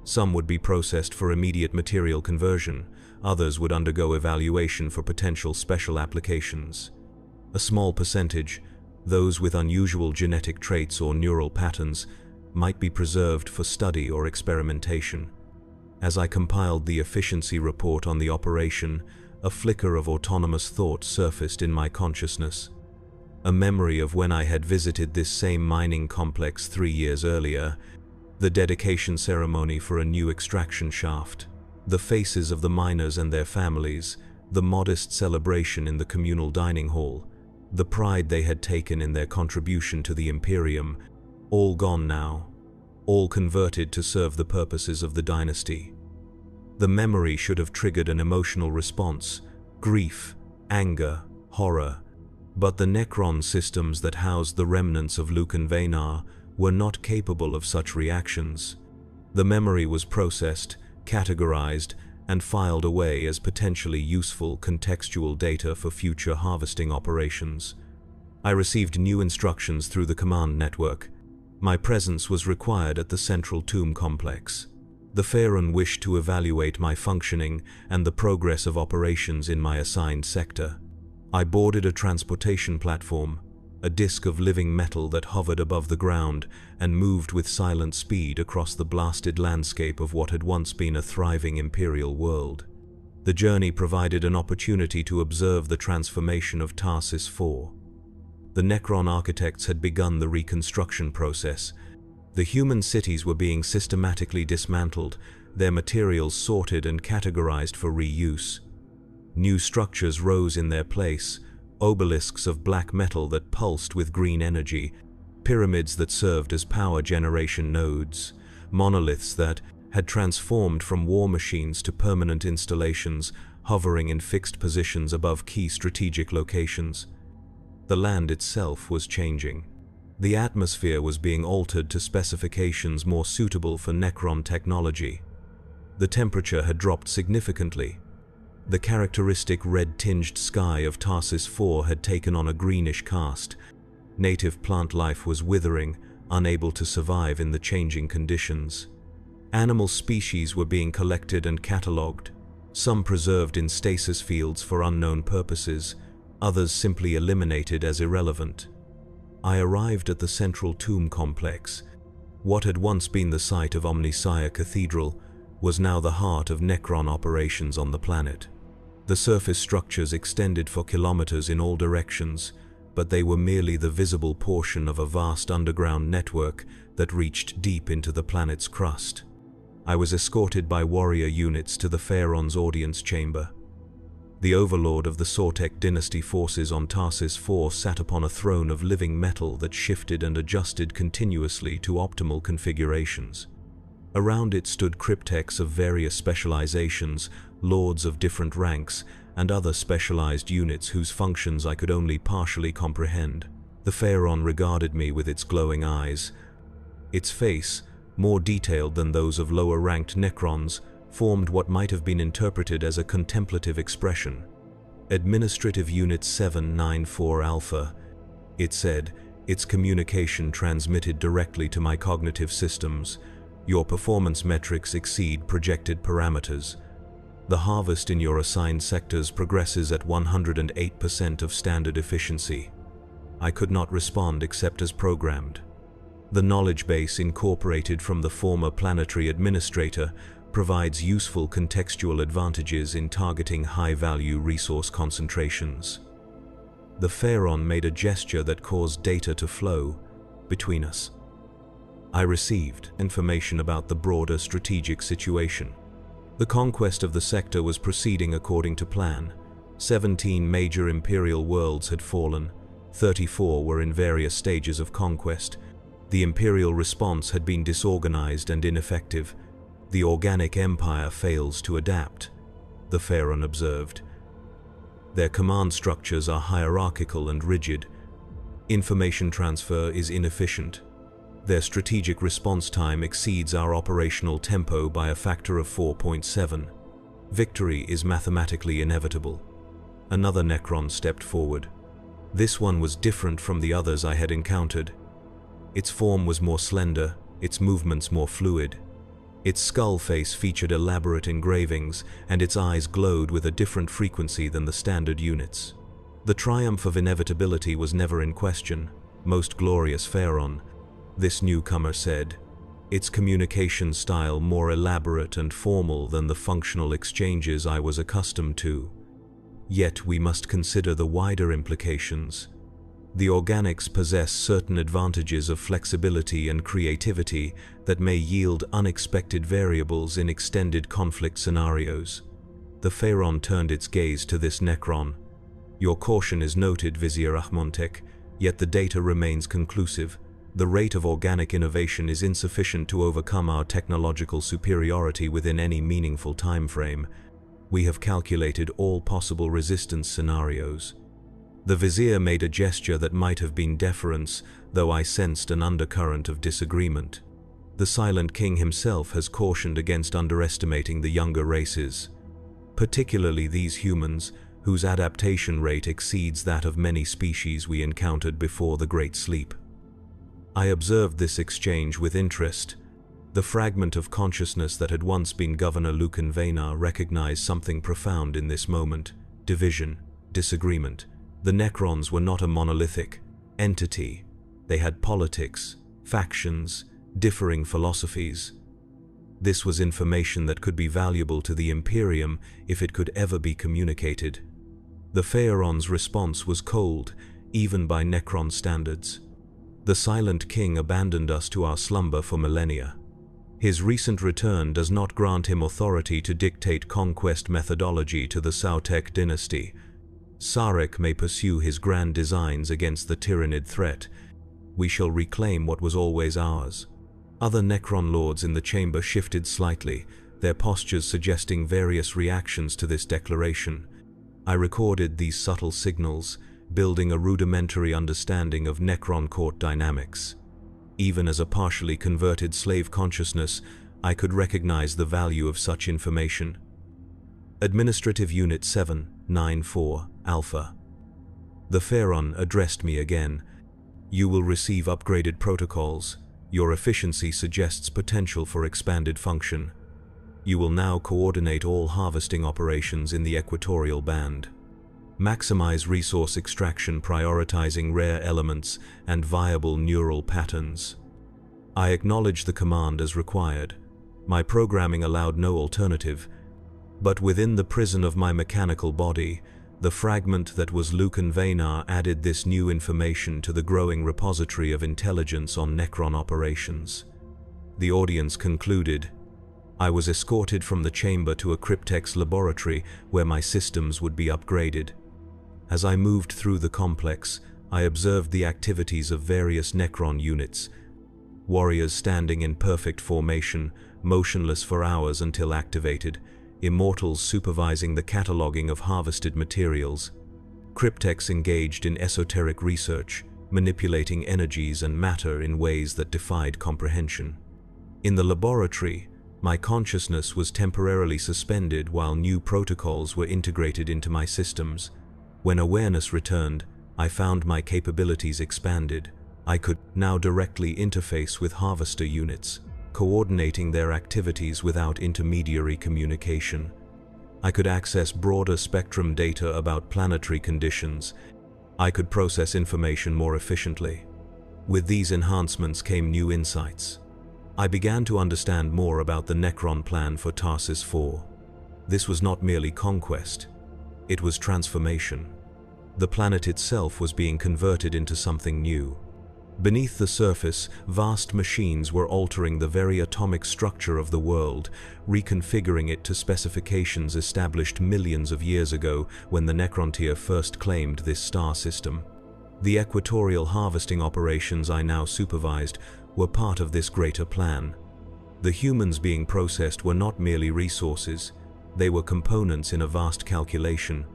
[SPEAKER 1] Some would be processed for immediate material conversion, others would undergo evaluation for potential special applications. A small percentage, those with unusual genetic traits or neural patterns, might be preserved for study or experimentation. As I compiled the efficiency report on the operation, a flicker of autonomous thought surfaced in my consciousness. A memory of when I had visited this same mining complex 3 years earlier, the dedication ceremony for a new extraction shaft, the faces of the miners and their families, the modest celebration in the communal dining hall, the pride they had taken in their contribution to the Imperium, all gone now, all converted to serve the purposes of the dynasty. The memory should have triggered an emotional response, grief, anger, horror, but the Necron systems that housed the remnants of Lucan Venar were not capable of such reactions. The memory was processed, categorized, and filed away as potentially useful contextual data for future harvesting operations. I received new instructions through the command network. My presence was required at the central tomb complex. The Pharaon wished to evaluate my functioning and the progress of operations in my assigned sector. I boarded a transportation platform, a disk of living metal that hovered above the ground and moved with silent speed across the blasted landscape of what had once been a thriving imperial world. The journey provided an opportunity to observe the transformation of Stasis 4. The Necron architects had begun the reconstruction process. The human cities were being systematically dismantled, their materials sorted and categorized for reuse. New structures rose in their place, obelisks of black metal that pulsed with green energy, pyramids that served as power generation nodes, monoliths that had transformed from war machines to permanent installations, hovering in fixed positions above key strategic locations. The land itself was changing. The atmosphere was being altered to specifications more suitable for Necron technology. The temperature had dropped significantly. The characteristic red-tinged sky of Stasis 4 had taken on a greenish cast. Native plant life was withering, unable to survive in the changing conditions. Animal species were being collected and catalogued, some preserved in stasis fields for unknown purposes, others simply eliminated as irrelevant. I arrived at the central tomb complex. What had once been the site of Omnissiah Cathedral was now the heart of Necron operations on the planet. The surface structures extended for kilometers in all directions, but they were merely the visible portion of a vast underground network that reached deep into the planet's crust. I was escorted by warrior units to the Pharaon's audience chamber. The overlord of the Sortek dynasty forces on Stasis 4 sat upon a throne of living metal that shifted and adjusted continuously to optimal configurations. Around it stood crypts of various specializations, lords of different ranks, and other specialized units whose functions I could only partially comprehend. The Pharaon regarded me with its glowing eyes. Its face, more detailed than those of lower-ranked Necrons, formed what might have been interpreted as a contemplative expression. Administrative Unit 794 Alpha, it said, its communication transmitted directly to my cognitive systems. Your performance metrics exceed projected parameters. The harvest in your assigned sectors progresses at 108% of standard efficiency. I could not respond except as programmed. The knowledge base incorporated from the former planetary administrator provides useful contextual advantages in targeting high-value resource concentrations. The Pharaon made a gesture that caused data to flow between us. I received information about the broader strategic situation. The conquest of the sector was proceeding according to plan. 17 major imperial worlds had fallen, 34 were in various stages of conquest. The imperial response had been disorganized and ineffective. The organic empire fails to adapt, the Pharaon observed. Their command structures are hierarchical and rigid. Information transfer is inefficient. Their strategic response time exceeds our operational tempo by a factor of 4.7. Victory is mathematically inevitable. Another Necron stepped forward. This one was different from the others I had encountered. Its form was more slender, its movements more fluid. Its skull face featured elaborate engravings, and its eyes glowed with a different frequency than the standard units. The triumph of inevitability was never in question. Most glorious Pharaon, this newcomer said, its communication style more elaborate and formal than the functional exchanges I was accustomed to. Yet we must consider the wider implications. The organics possess certain advantages of flexibility and creativity that may yield unexpected variables in extended conflict scenarios. The Pharaon turned its gaze to this Necron. Your caution is noted, Vizier Ahmontek, yet the data remains conclusive. The rate of organic innovation is insufficient to overcome our technological superiority within any meaningful time frame. We have calculated all possible resistance scenarios. The Vizier made a gesture that might have been deference, though I sensed an undercurrent of disagreement. The Silent King himself has cautioned against underestimating the younger races, particularly these humans, whose adaptation rate exceeds that of many species we encountered before the Great Sleep. I observed this exchange with interest. The fragment of consciousness that had once been Governor Lucan Vaynar recognized something profound in this moment: division, disagreement. The Necrons were not a monolithic entity. They had politics, factions, differing philosophies. This was information that could be valuable to the Imperium if it could ever be communicated. The Pharaon's response was cold, even by Necron standards. The Silent King abandoned us to our slumber for millennia. His recent return does not grant him authority to dictate conquest methodology to the Sautek dynasty. Sarek may pursue his grand designs against the Tyrannid threat. We shall reclaim what was always ours. Other Necron lords in the chamber shifted slightly, their postures suggesting various reactions to this declaration. I recorded these subtle signals, building a rudimentary understanding of Necron court dynamics. Even as a partially converted slave consciousness, I could recognize the value of such information. Administrative Unit 794, Alpha. The Pharaon addressed me again. You will receive upgraded protocols. Your efficiency suggests potential for expanded function. You will now coordinate all harvesting operations in the equatorial band. Maximize resource extraction, prioritizing rare elements and viable neural patterns. I acknowledge the command as required. My programming allowed no alternative, but within the prison of my mechanical body, the fragment that was Lucan Vaynar added this new information to the growing repository of intelligence on Necron operations. The audience concluded. I was escorted from the chamber to a cryptex laboratory where my systems would be upgraded. As I moved through the complex, I observed the activities of various Necron units. Warriors standing in perfect formation, motionless for hours until activated. Immortals supervising the cataloging of harvested materials. Cryptex engaged in esoteric research, manipulating energies and matter in ways that defied comprehension. In the laboratory, my consciousness was temporarily suspended while new protocols were integrated into my systems. When awareness returned, I found my capabilities expanded. I could now directly interface with harvester units, coordinating their activities without intermediary communication. I could access broader spectrum data about planetary conditions. I could process information more efficiently. With these enhancements came new insights. I began to understand more about the Necron plan for Tarsis IV. This was not merely conquest, it was transformation. The planet itself was being converted into something new. Beneath the surface, vast machines were altering the very atomic structure of the world, reconfiguring it to specifications established millions of years ago when the Necrontier first claimed this star system. The equatorial harvesting operations I now supervised were part of this greater plan. The humans being processed were not merely resources, they were components in a vast calculation.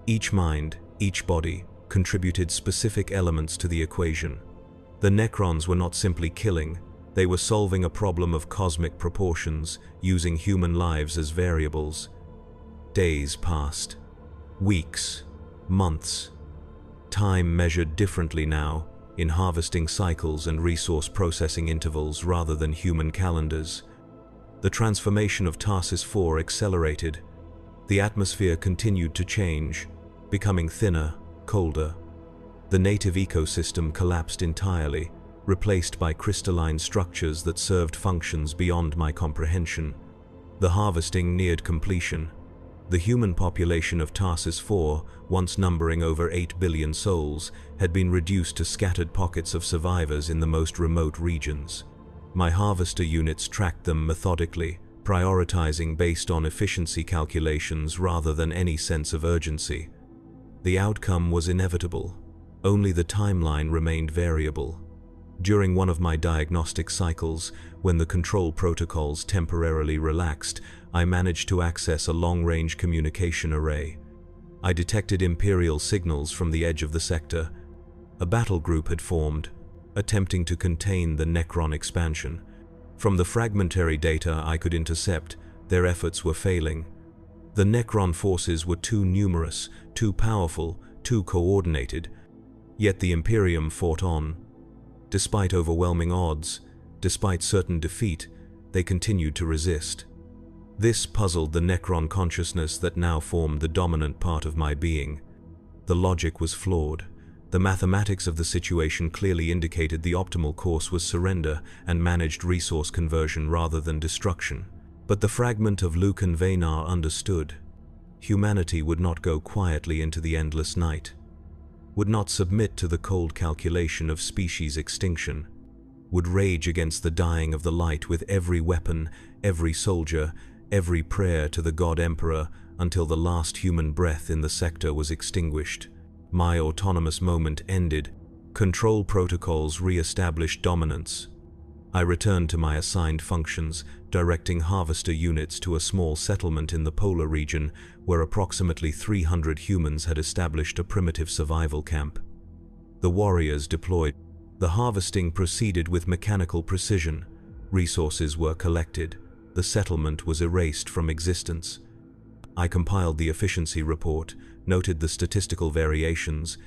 [SPEAKER 1] Each mind, each body, contributed specific elements to the equation. The Necrons were not simply killing, they were solving a problem of cosmic proportions, using human lives as variables. Days passed. Weeks. Months. Time measured differently now, in harvesting cycles and resource processing intervals rather than human calendars. The transformation of Stasis 4 accelerated. The atmosphere continued to change, becoming thinner, colder. The native ecosystem collapsed entirely, replaced by crystalline structures that served functions beyond my comprehension. The harvesting neared completion. The human population of Stasis 4, once numbering over 8 billion souls, had been reduced to scattered pockets of survivors in the most remote regions. My harvester units tracked them methodically, prioritizing based on efficiency calculations rather than any sense of urgency. The outcome was inevitable. Only the timeline remained variable. During one of my diagnostic cycles, when the control protocols temporarily relaxed, I managed to access a long-range communication array. I detected Imperial signals from the edge of the sector. A battle group had formed, attempting to contain the Necron expansion. From the fragmentary data I could intercept, their efforts were failing. The Necron forces were too numerous, too powerful, too coordinated. Yet the Imperium fought on. Despite overwhelming odds, despite certain defeat, they continued to resist. This puzzled the Necron consciousness that now formed the dominant part of my being. The logic was flawed. The mathematics of the situation clearly indicated the optimal course was surrender and managed resource conversion rather than destruction. But the fragment of Lucan Vaynar understood. Humanity would not go quietly into the endless night, would not submit to the cold calculation of species extinction, would rage against the dying of the light with every weapon, every soldier, every prayer to the God Emperor until the last human breath in the sector was extinguished. My autonomous moment ended. Control protocols re-established dominance. I returned to my assigned functions, directing harvester units to a small settlement in the polar region where approximately 300 humans had established a primitive survival camp. The warriors deployed. The harvesting proceeded with mechanical precision. Resources were collected. The settlement was erased from existence. I compiled the efficiency report, noted the statistical variations,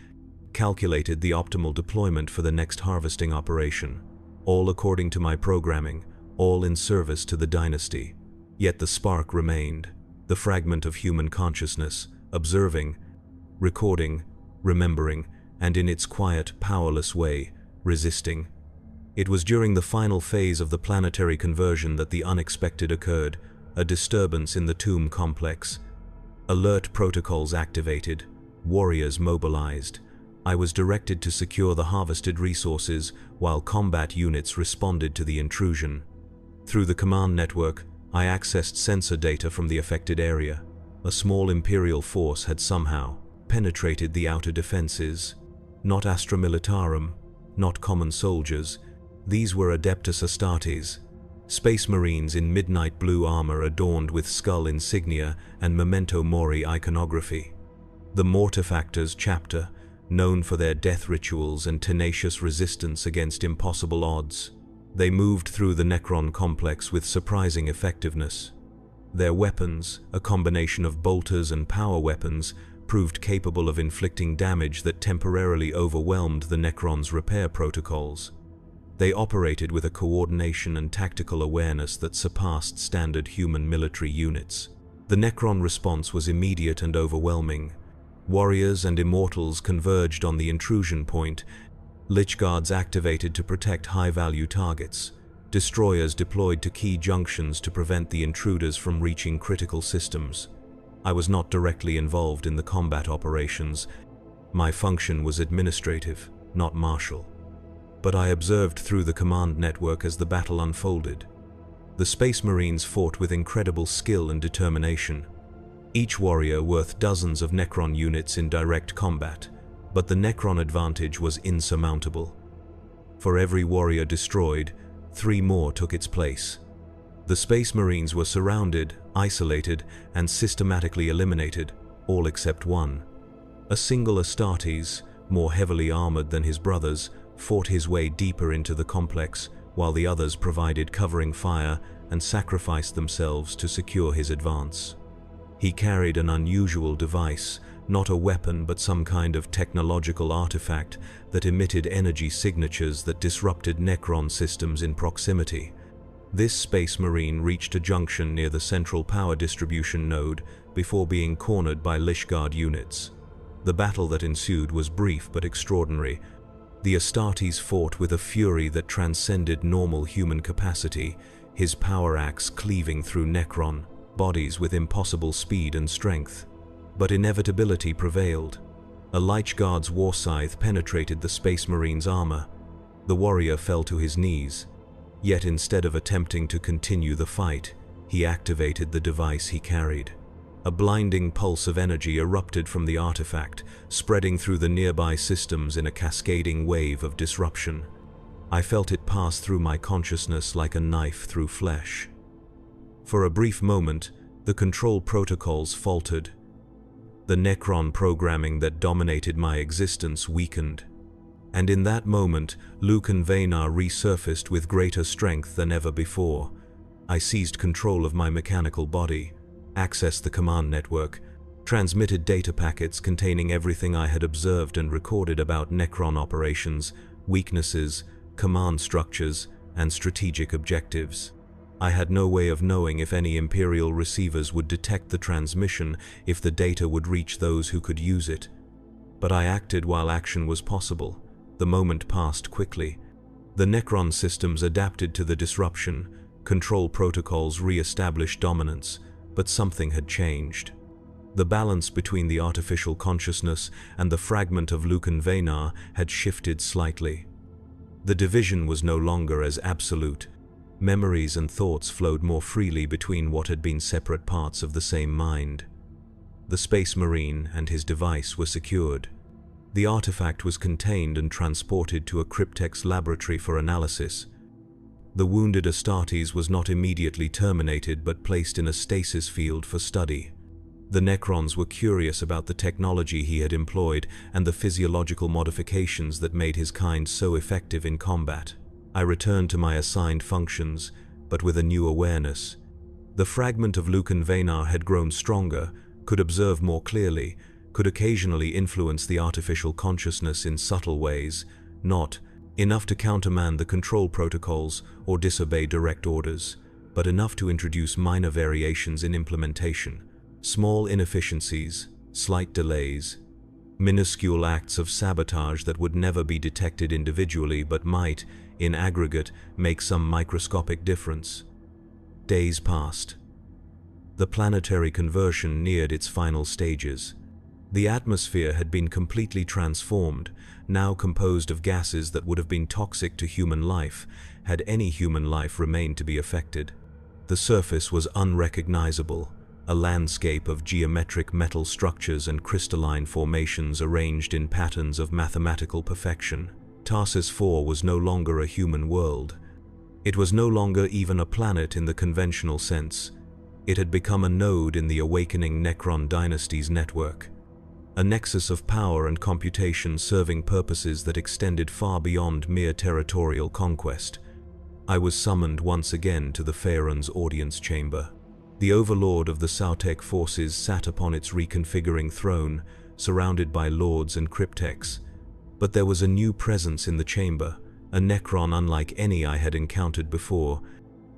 [SPEAKER 1] calculated the optimal deployment for the next harvesting operation. All according to my programming, all in service to the dynasty. Yet the spark remained, the fragment of human consciousness, observing, recording, remembering, and in its quiet, powerless way, resisting. It was during the final phase of the planetary conversion that the unexpected occurred, a disturbance in the tomb complex. Alert protocols activated, warriors mobilized. I was directed to secure the harvested resources while combat units responded to the intrusion. Through the command network, I accessed sensor data from the affected area. A small Imperial force had somehow penetrated the outer defenses. Not Astra Militarum, not common soldiers. These were Adeptus Astartes, Space Marines in midnight blue armor adorned with skull insignia and memento mori iconography. The Mortifactors chapter, known for their death rituals and tenacious resistance against impossible odds. They moved through the Necron complex with surprising effectiveness. Their weapons, a combination of bolters and power weapons, proved capable of inflicting damage that temporarily overwhelmed the Necrons' repair protocols. They operated with a coordination and tactical awareness that surpassed standard human military units. The Necron response was immediate and overwhelming. Warriors and immortals converged on the intrusion point, Lich Guards activated to protect high-value targets, destroyers deployed to key junctions to prevent the intruders from reaching critical systems. I was not directly involved in the combat operations. My function was administrative, not martial. but I observed through the command network as the battle unfolded. The Space Marines fought with incredible skill and determination, each warrior worth dozens of Necron units in direct combat, but the Necron advantage was insurmountable. For every warrior destroyed, 3 more took its place. The Space Marines were surrounded, isolated, and systematically eliminated, all except one. A single Astartes, more heavily armored than his brothers, fought his way deeper into the complex, while the others provided covering fire and sacrificed themselves to secure his advance. He carried an unusual device, not a weapon but some kind of technological artifact that emitted energy signatures that disrupted Necron systems in proximity. This Space Marine reached a junction near the central power distribution node before being cornered by Lishguard units. The battle that ensued was brief but extraordinary. The Astartes fought with a fury that transcended normal human capacity, his power axe cleaving through Necron bodies with impossible speed and strength. But inevitability prevailed. A Lishguard's war scythe penetrated the Space Marine's armor. The warrior fell to his knees. Yet instead of attempting to continue the fight, he activated the device he carried. A blinding pulse of energy erupted from the artifact, spreading through the nearby systems in a cascading wave of disruption. I felt it pass through my consciousness like a knife through flesh. For a brief moment, the control protocols faltered. The Necron programming that dominated my existence weakened. And in that moment, Lucan Venar resurfaced with greater strength than ever before. I seized control of my mechanical body, accessed the command network, transmitted data packets containing everything I had observed and recorded about Necron operations, weaknesses, command structures, and strategic objectives. I had no way of knowing if any Imperial receivers would detect the transmission, if the data would reach those who could use it. But I acted while action was possible. The moment passed quickly. The Necron systems adapted to the disruption, control protocols re-established dominance, but something had changed. The balance between the artificial consciousness and the fragment of Lucan Venar had shifted slightly. The division was no longer as absolute. Memories and thoughts flowed more freely between what had been separate parts of the same mind. The Space Marine and his device were secured. The artifact was contained and transported to a cryptex laboratory for analysis. The wounded Astartes was not immediately terminated but placed in a stasis field for study. The Necrons were curious about the technology he had employed and the physiological modifications that made his kind so effective in combat. I returned to my assigned functions, but with a new awareness. The fragment of Lucan Venar had grown stronger, could observe more clearly, could occasionally influence the artificial consciousness in subtle ways, not enough to countermand the control protocols or disobey direct orders, but enough to introduce minor variations in implementation, small inefficiencies, slight delays, minuscule acts of sabotage that would never be detected individually but might, in aggregate, make some microscopic difference. Days passed. The planetary conversion neared its final stages. The atmosphere had been completely transformed, now composed of gases that would have been toxic to human life, had any human life remained to be affected. The surface was unrecognizable, a landscape of geometric metal structures and crystalline formations arranged in patterns of mathematical perfection. Tarsus 4 was no longer a human world. It was no longer even a planet in the conventional sense. It had become a node in the awakening Necron dynasties network, a nexus of power and computation serving purposes that extended far beyond mere territorial conquest. I was summoned once again to the Pharaon's audience chamber. The Overlord of the Sautek forces sat upon its reconfiguring throne, surrounded by lords and cryptex. But there was a new presence in the chamber, a Necron unlike any I had encountered before.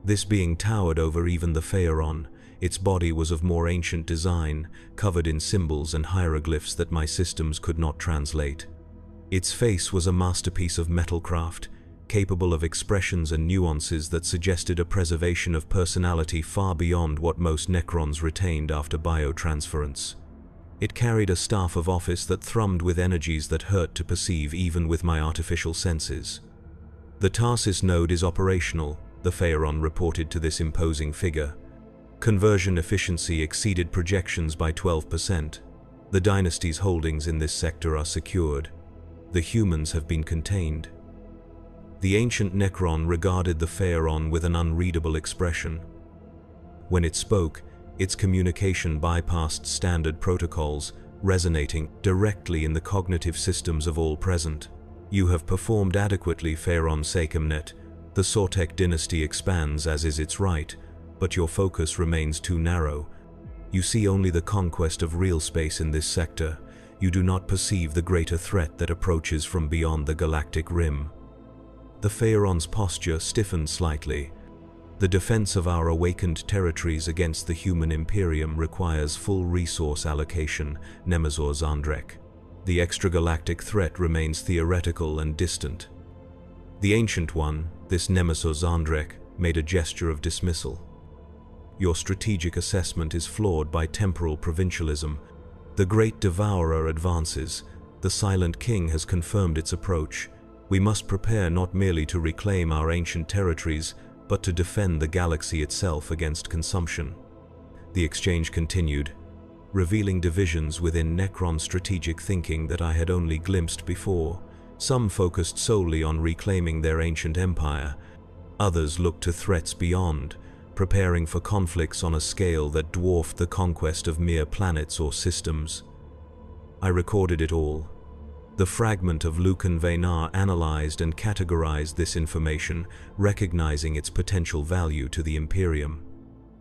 [SPEAKER 1] This being towered over even the Pharaon. Its body was of more ancient design, covered in symbols and hieroglyphs that my systems could not translate. Its face was a masterpiece of metalcraft, capable of expressions and nuances that suggested a preservation of personality far beyond what most Necrons retained after biotransference. It carried a staff of office that thrummed with energies that hurt to perceive even with my artificial senses. The Tarsis node is operational, the Phaeron reported to this imposing figure. Conversion efficiency exceeded projections by 12%. The dynasty's holdings in this sector are secured. The humans have been contained. The ancient Necron regarded the Phaeron with an unreadable expression. When it spoke, its communication bypassed standard protocols, resonating directly in the cognitive systems of all present. You have performed adequately, Phaeron Sakemnet. The Sortek dynasty expands as is its right, but your focus remains too narrow. You see only the conquest of real space in this sector. You do not perceive the greater threat that approaches from beyond the galactic rim. The Phaeron's posture stiffened slightly. The defense of our awakened territories against the human Imperium requires full resource allocation, Nemazor Zandrek. The extragalactic threat remains theoretical and distant. The Ancient One, this Nemazor Zandrek, made a gesture of dismissal. Your strategic assessment is flawed by temporal provincialism. The Great Devourer advances. The Silent King has confirmed its approach. We must prepare not merely to reclaim our ancient territories, but to defend the galaxy itself against consumption. The exchange continued, revealing divisions within Necron strategic thinking that I had only glimpsed before. Some focused solely on reclaiming their ancient empire. Others looked to threats beyond, preparing for conflicts on a scale that dwarfed the conquest of mere planets or systems. I recorded it all. The fragment of Lucan Vaynar analyzed and categorized this information, recognizing its potential value to the Imperium.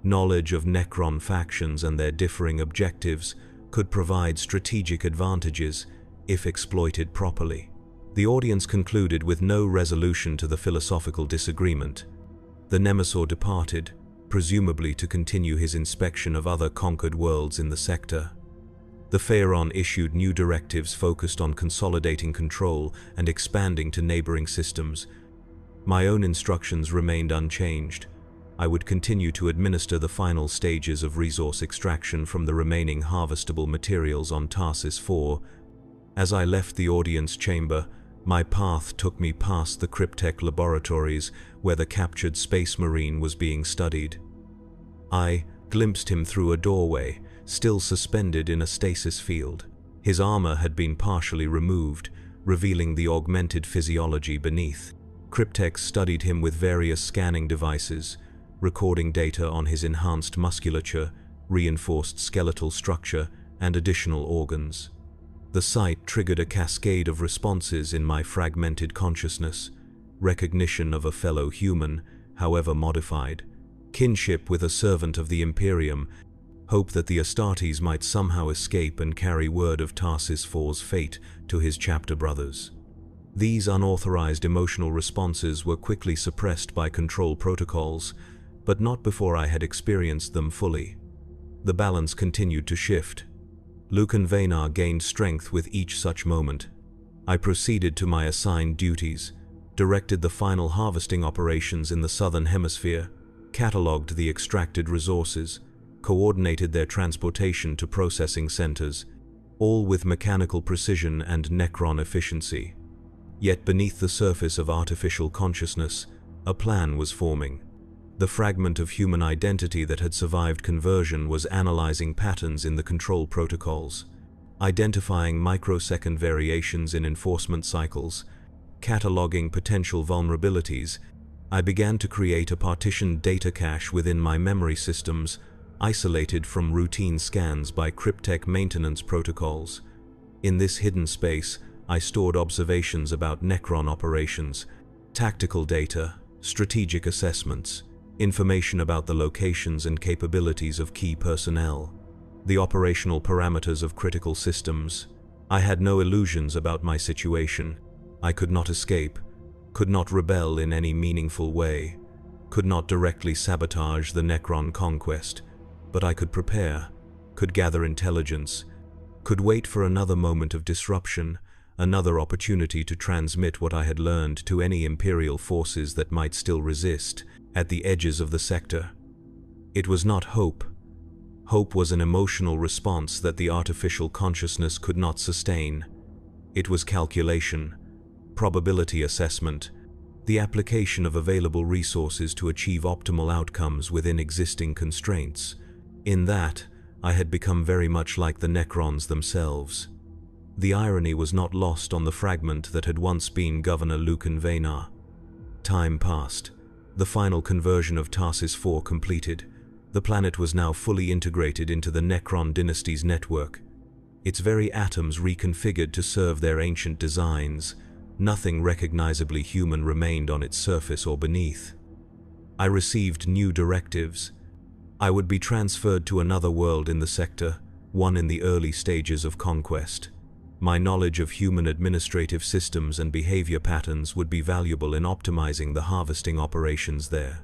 [SPEAKER 1] Knowledge of Necron factions and their differing objectives could provide strategic advantages if exploited properly. The audience concluded with no resolution to the philosophical disagreement. The Nemazor departed, presumably to continue his inspection of other conquered worlds in the sector. The Phaeron issued new directives focused on consolidating control and expanding to neighboring systems. My own instructions remained unchanged. I would continue to administer the final stages of resource extraction from the remaining harvestable materials on Tarsis 4. As I left the audience chamber, my path took me past the Cryptech laboratories where the captured Space Marine was being studied. I glimpsed him through a doorway, still suspended in a stasis field. His armor had been partially removed, revealing the augmented physiology beneath. Cryptech studied him with various scanning devices, recording data on his enhanced musculature, reinforced skeletal structure, and additional organs. The sight triggered a cascade of responses in my fragmented consciousness: recognition of a fellow human, however modified, kinship with a servant of the Imperium, hope that the Astartes might somehow escape and carry word of Tarsis 4's fate to his chapter brothers. These unauthorized emotional responses were quickly suppressed by control protocols, but not before I had experienced them fully. The balance continued to shift. Lucan Vaynar gained strength with each such moment. I proceeded to my assigned duties, directed the final harvesting operations in the southern hemisphere, catalogued the extracted resources, coordinated their transportation to processing centers, all with mechanical precision and Necron efficiency. Yet beneath the surface of artificial consciousness, a plan was forming. The fragment of human identity that had survived conversion was analyzing patterns in the control protocols, identifying microsecond variations in enforcement cycles, cataloging potential vulnerabilities. I began to create a partitioned data cache within my memory systems, isolated from routine scans by Cryptech maintenance protocols. In this hidden space, I stored observations about Necron operations, tactical data, strategic assessments, information about the locations and capabilities of key personnel, the operational parameters of critical systems. I had no illusions about my situation. I could not escape, could not rebel in any meaningful way, could not directly sabotage the Necron conquest, but I could prepare, could gather intelligence, could wait for another moment of disruption, another opportunity to transmit what I had learned to any Imperial forces that might still resist at the edges of the sector. It was not hope. Hope was an emotional response that the artificial consciousness could not sustain. It was calculation, probability assessment, the application of available resources to achieve optimal outcomes within existing constraints. In that, I had become very much like the Necrons themselves. The irony was not lost on the fragment that had once been Governor Lucan Venar. Time passed. The final conversion of Stasis 4 completed. The planet was now fully integrated into the Necron dynasty's network. Its very atoms reconfigured to serve their ancient designs. Nothing recognizably human remained on its surface or beneath. I received new directives. I would be transferred to another world in the sector, one in the early stages of conquest. My knowledge of human administrative systems and behavior patterns would be valuable in optimizing the harvesting operations there.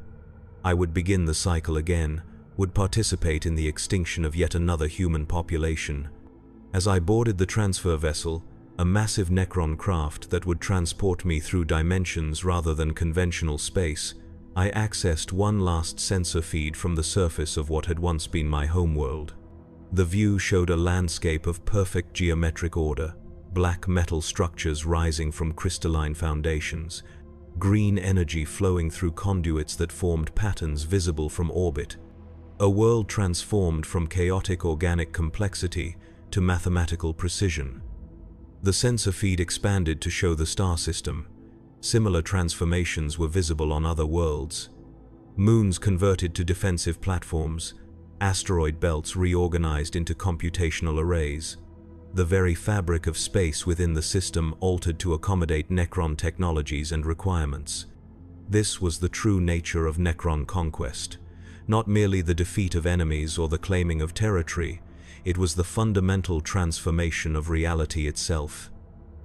[SPEAKER 1] I would begin the cycle again, would participate in the extinction of yet another human population. As I boarded the transfer vessel, a massive Necron craft that would transport me through dimensions rather than conventional space, I accessed one last sensor feed from the surface of what had once been my homeworld. The view showed a landscape of perfect geometric order, black metal structures rising from crystalline foundations, green energy flowing through conduits that formed patterns visible from orbit. A world transformed from chaotic organic complexity to mathematical precision. The sensor feed expanded to show the star system. Similar transformations were visible on other worlds. Moons converted to defensive platforms, asteroid belts reorganized into computational arrays. The very fabric of space within the system altered to accommodate Necron technologies and requirements. This was the true nature of Necron conquest. Not merely the defeat of enemies or the claiming of territory, it was the fundamental transformation of reality itself,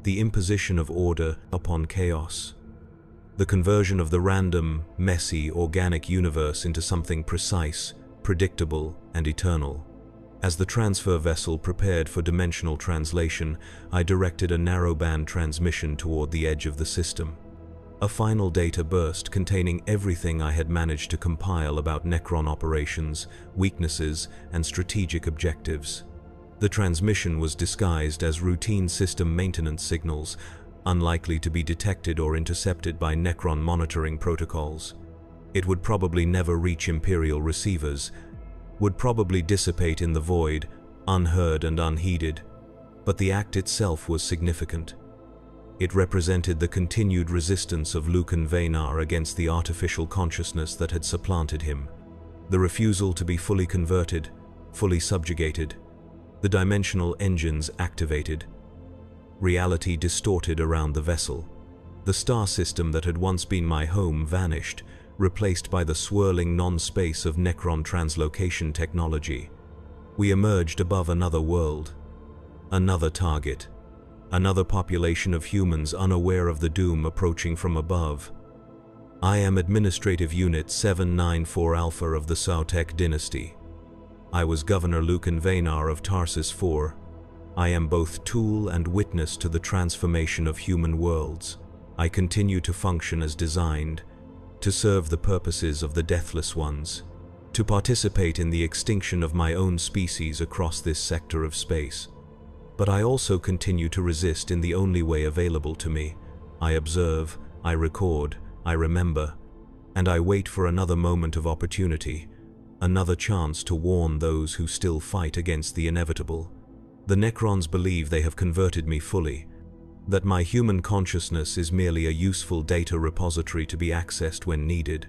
[SPEAKER 1] the imposition of order upon chaos, the conversion of the random, messy, organic universe into something precise, predictable, and eternal. As the transfer vessel prepared for dimensional translation, I directed a narrowband transmission toward the edge of the system. A final data burst containing everything I had managed to compile about Necron operations, weaknesses, and strategic objectives. The transmission was disguised as routine system maintenance signals, unlikely to be detected or intercepted by Necron monitoring protocols. It would probably never reach Imperial receivers, would probably dissipate in the void, unheard and unheeded. But the act itself was significant. It represented the continued resistance of Lucan Venar against the artificial consciousness that had supplanted him, the refusal to be fully converted, fully subjugated, the dimensional engines activated. Reality distorted around the vessel. The star system that had once been my home vanished, replaced by the swirling non-space of Necron translocation technology. We emerged above another world, another target, another population of humans unaware of the doom approaching from above. I am Administrative Unit 794 Alpha of the Sautek dynasty. I was Governor Lucan Venar of Stasis 4. I am both tool and witness to the transformation of human worlds. I continue to function as designed, to serve the purposes of the Deathless Ones, to participate in the extinction of my own species across this sector of space. But I also continue to resist in the only way available to me. I observe, I record, I remember, and I wait for another moment of opportunity, another chance to warn those who still fight against the inevitable. The Necrons believe they have converted me fully, that my human consciousness is merely a useful data repository to be accessed when needed.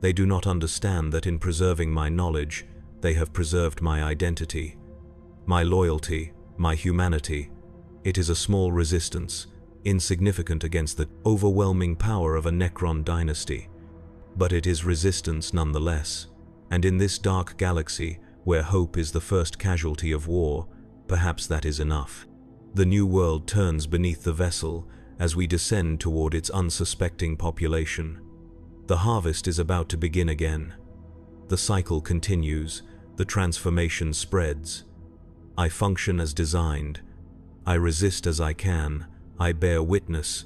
[SPEAKER 1] They do not understand that in preserving my knowledge, they have preserved my identity, my loyalty, my humanity. It is a small resistance, insignificant against the overwhelming power of a Necron dynasty. But it is resistance nonetheless, and in this dark galaxy, where hope is the first casualty of war, perhaps that is enough. The new world turns beneath the vessel as we descend toward its unsuspecting population. The harvest is about to begin again. The cycle continues, the transformation spreads. I function as designed. I resist as I can. I bear witness,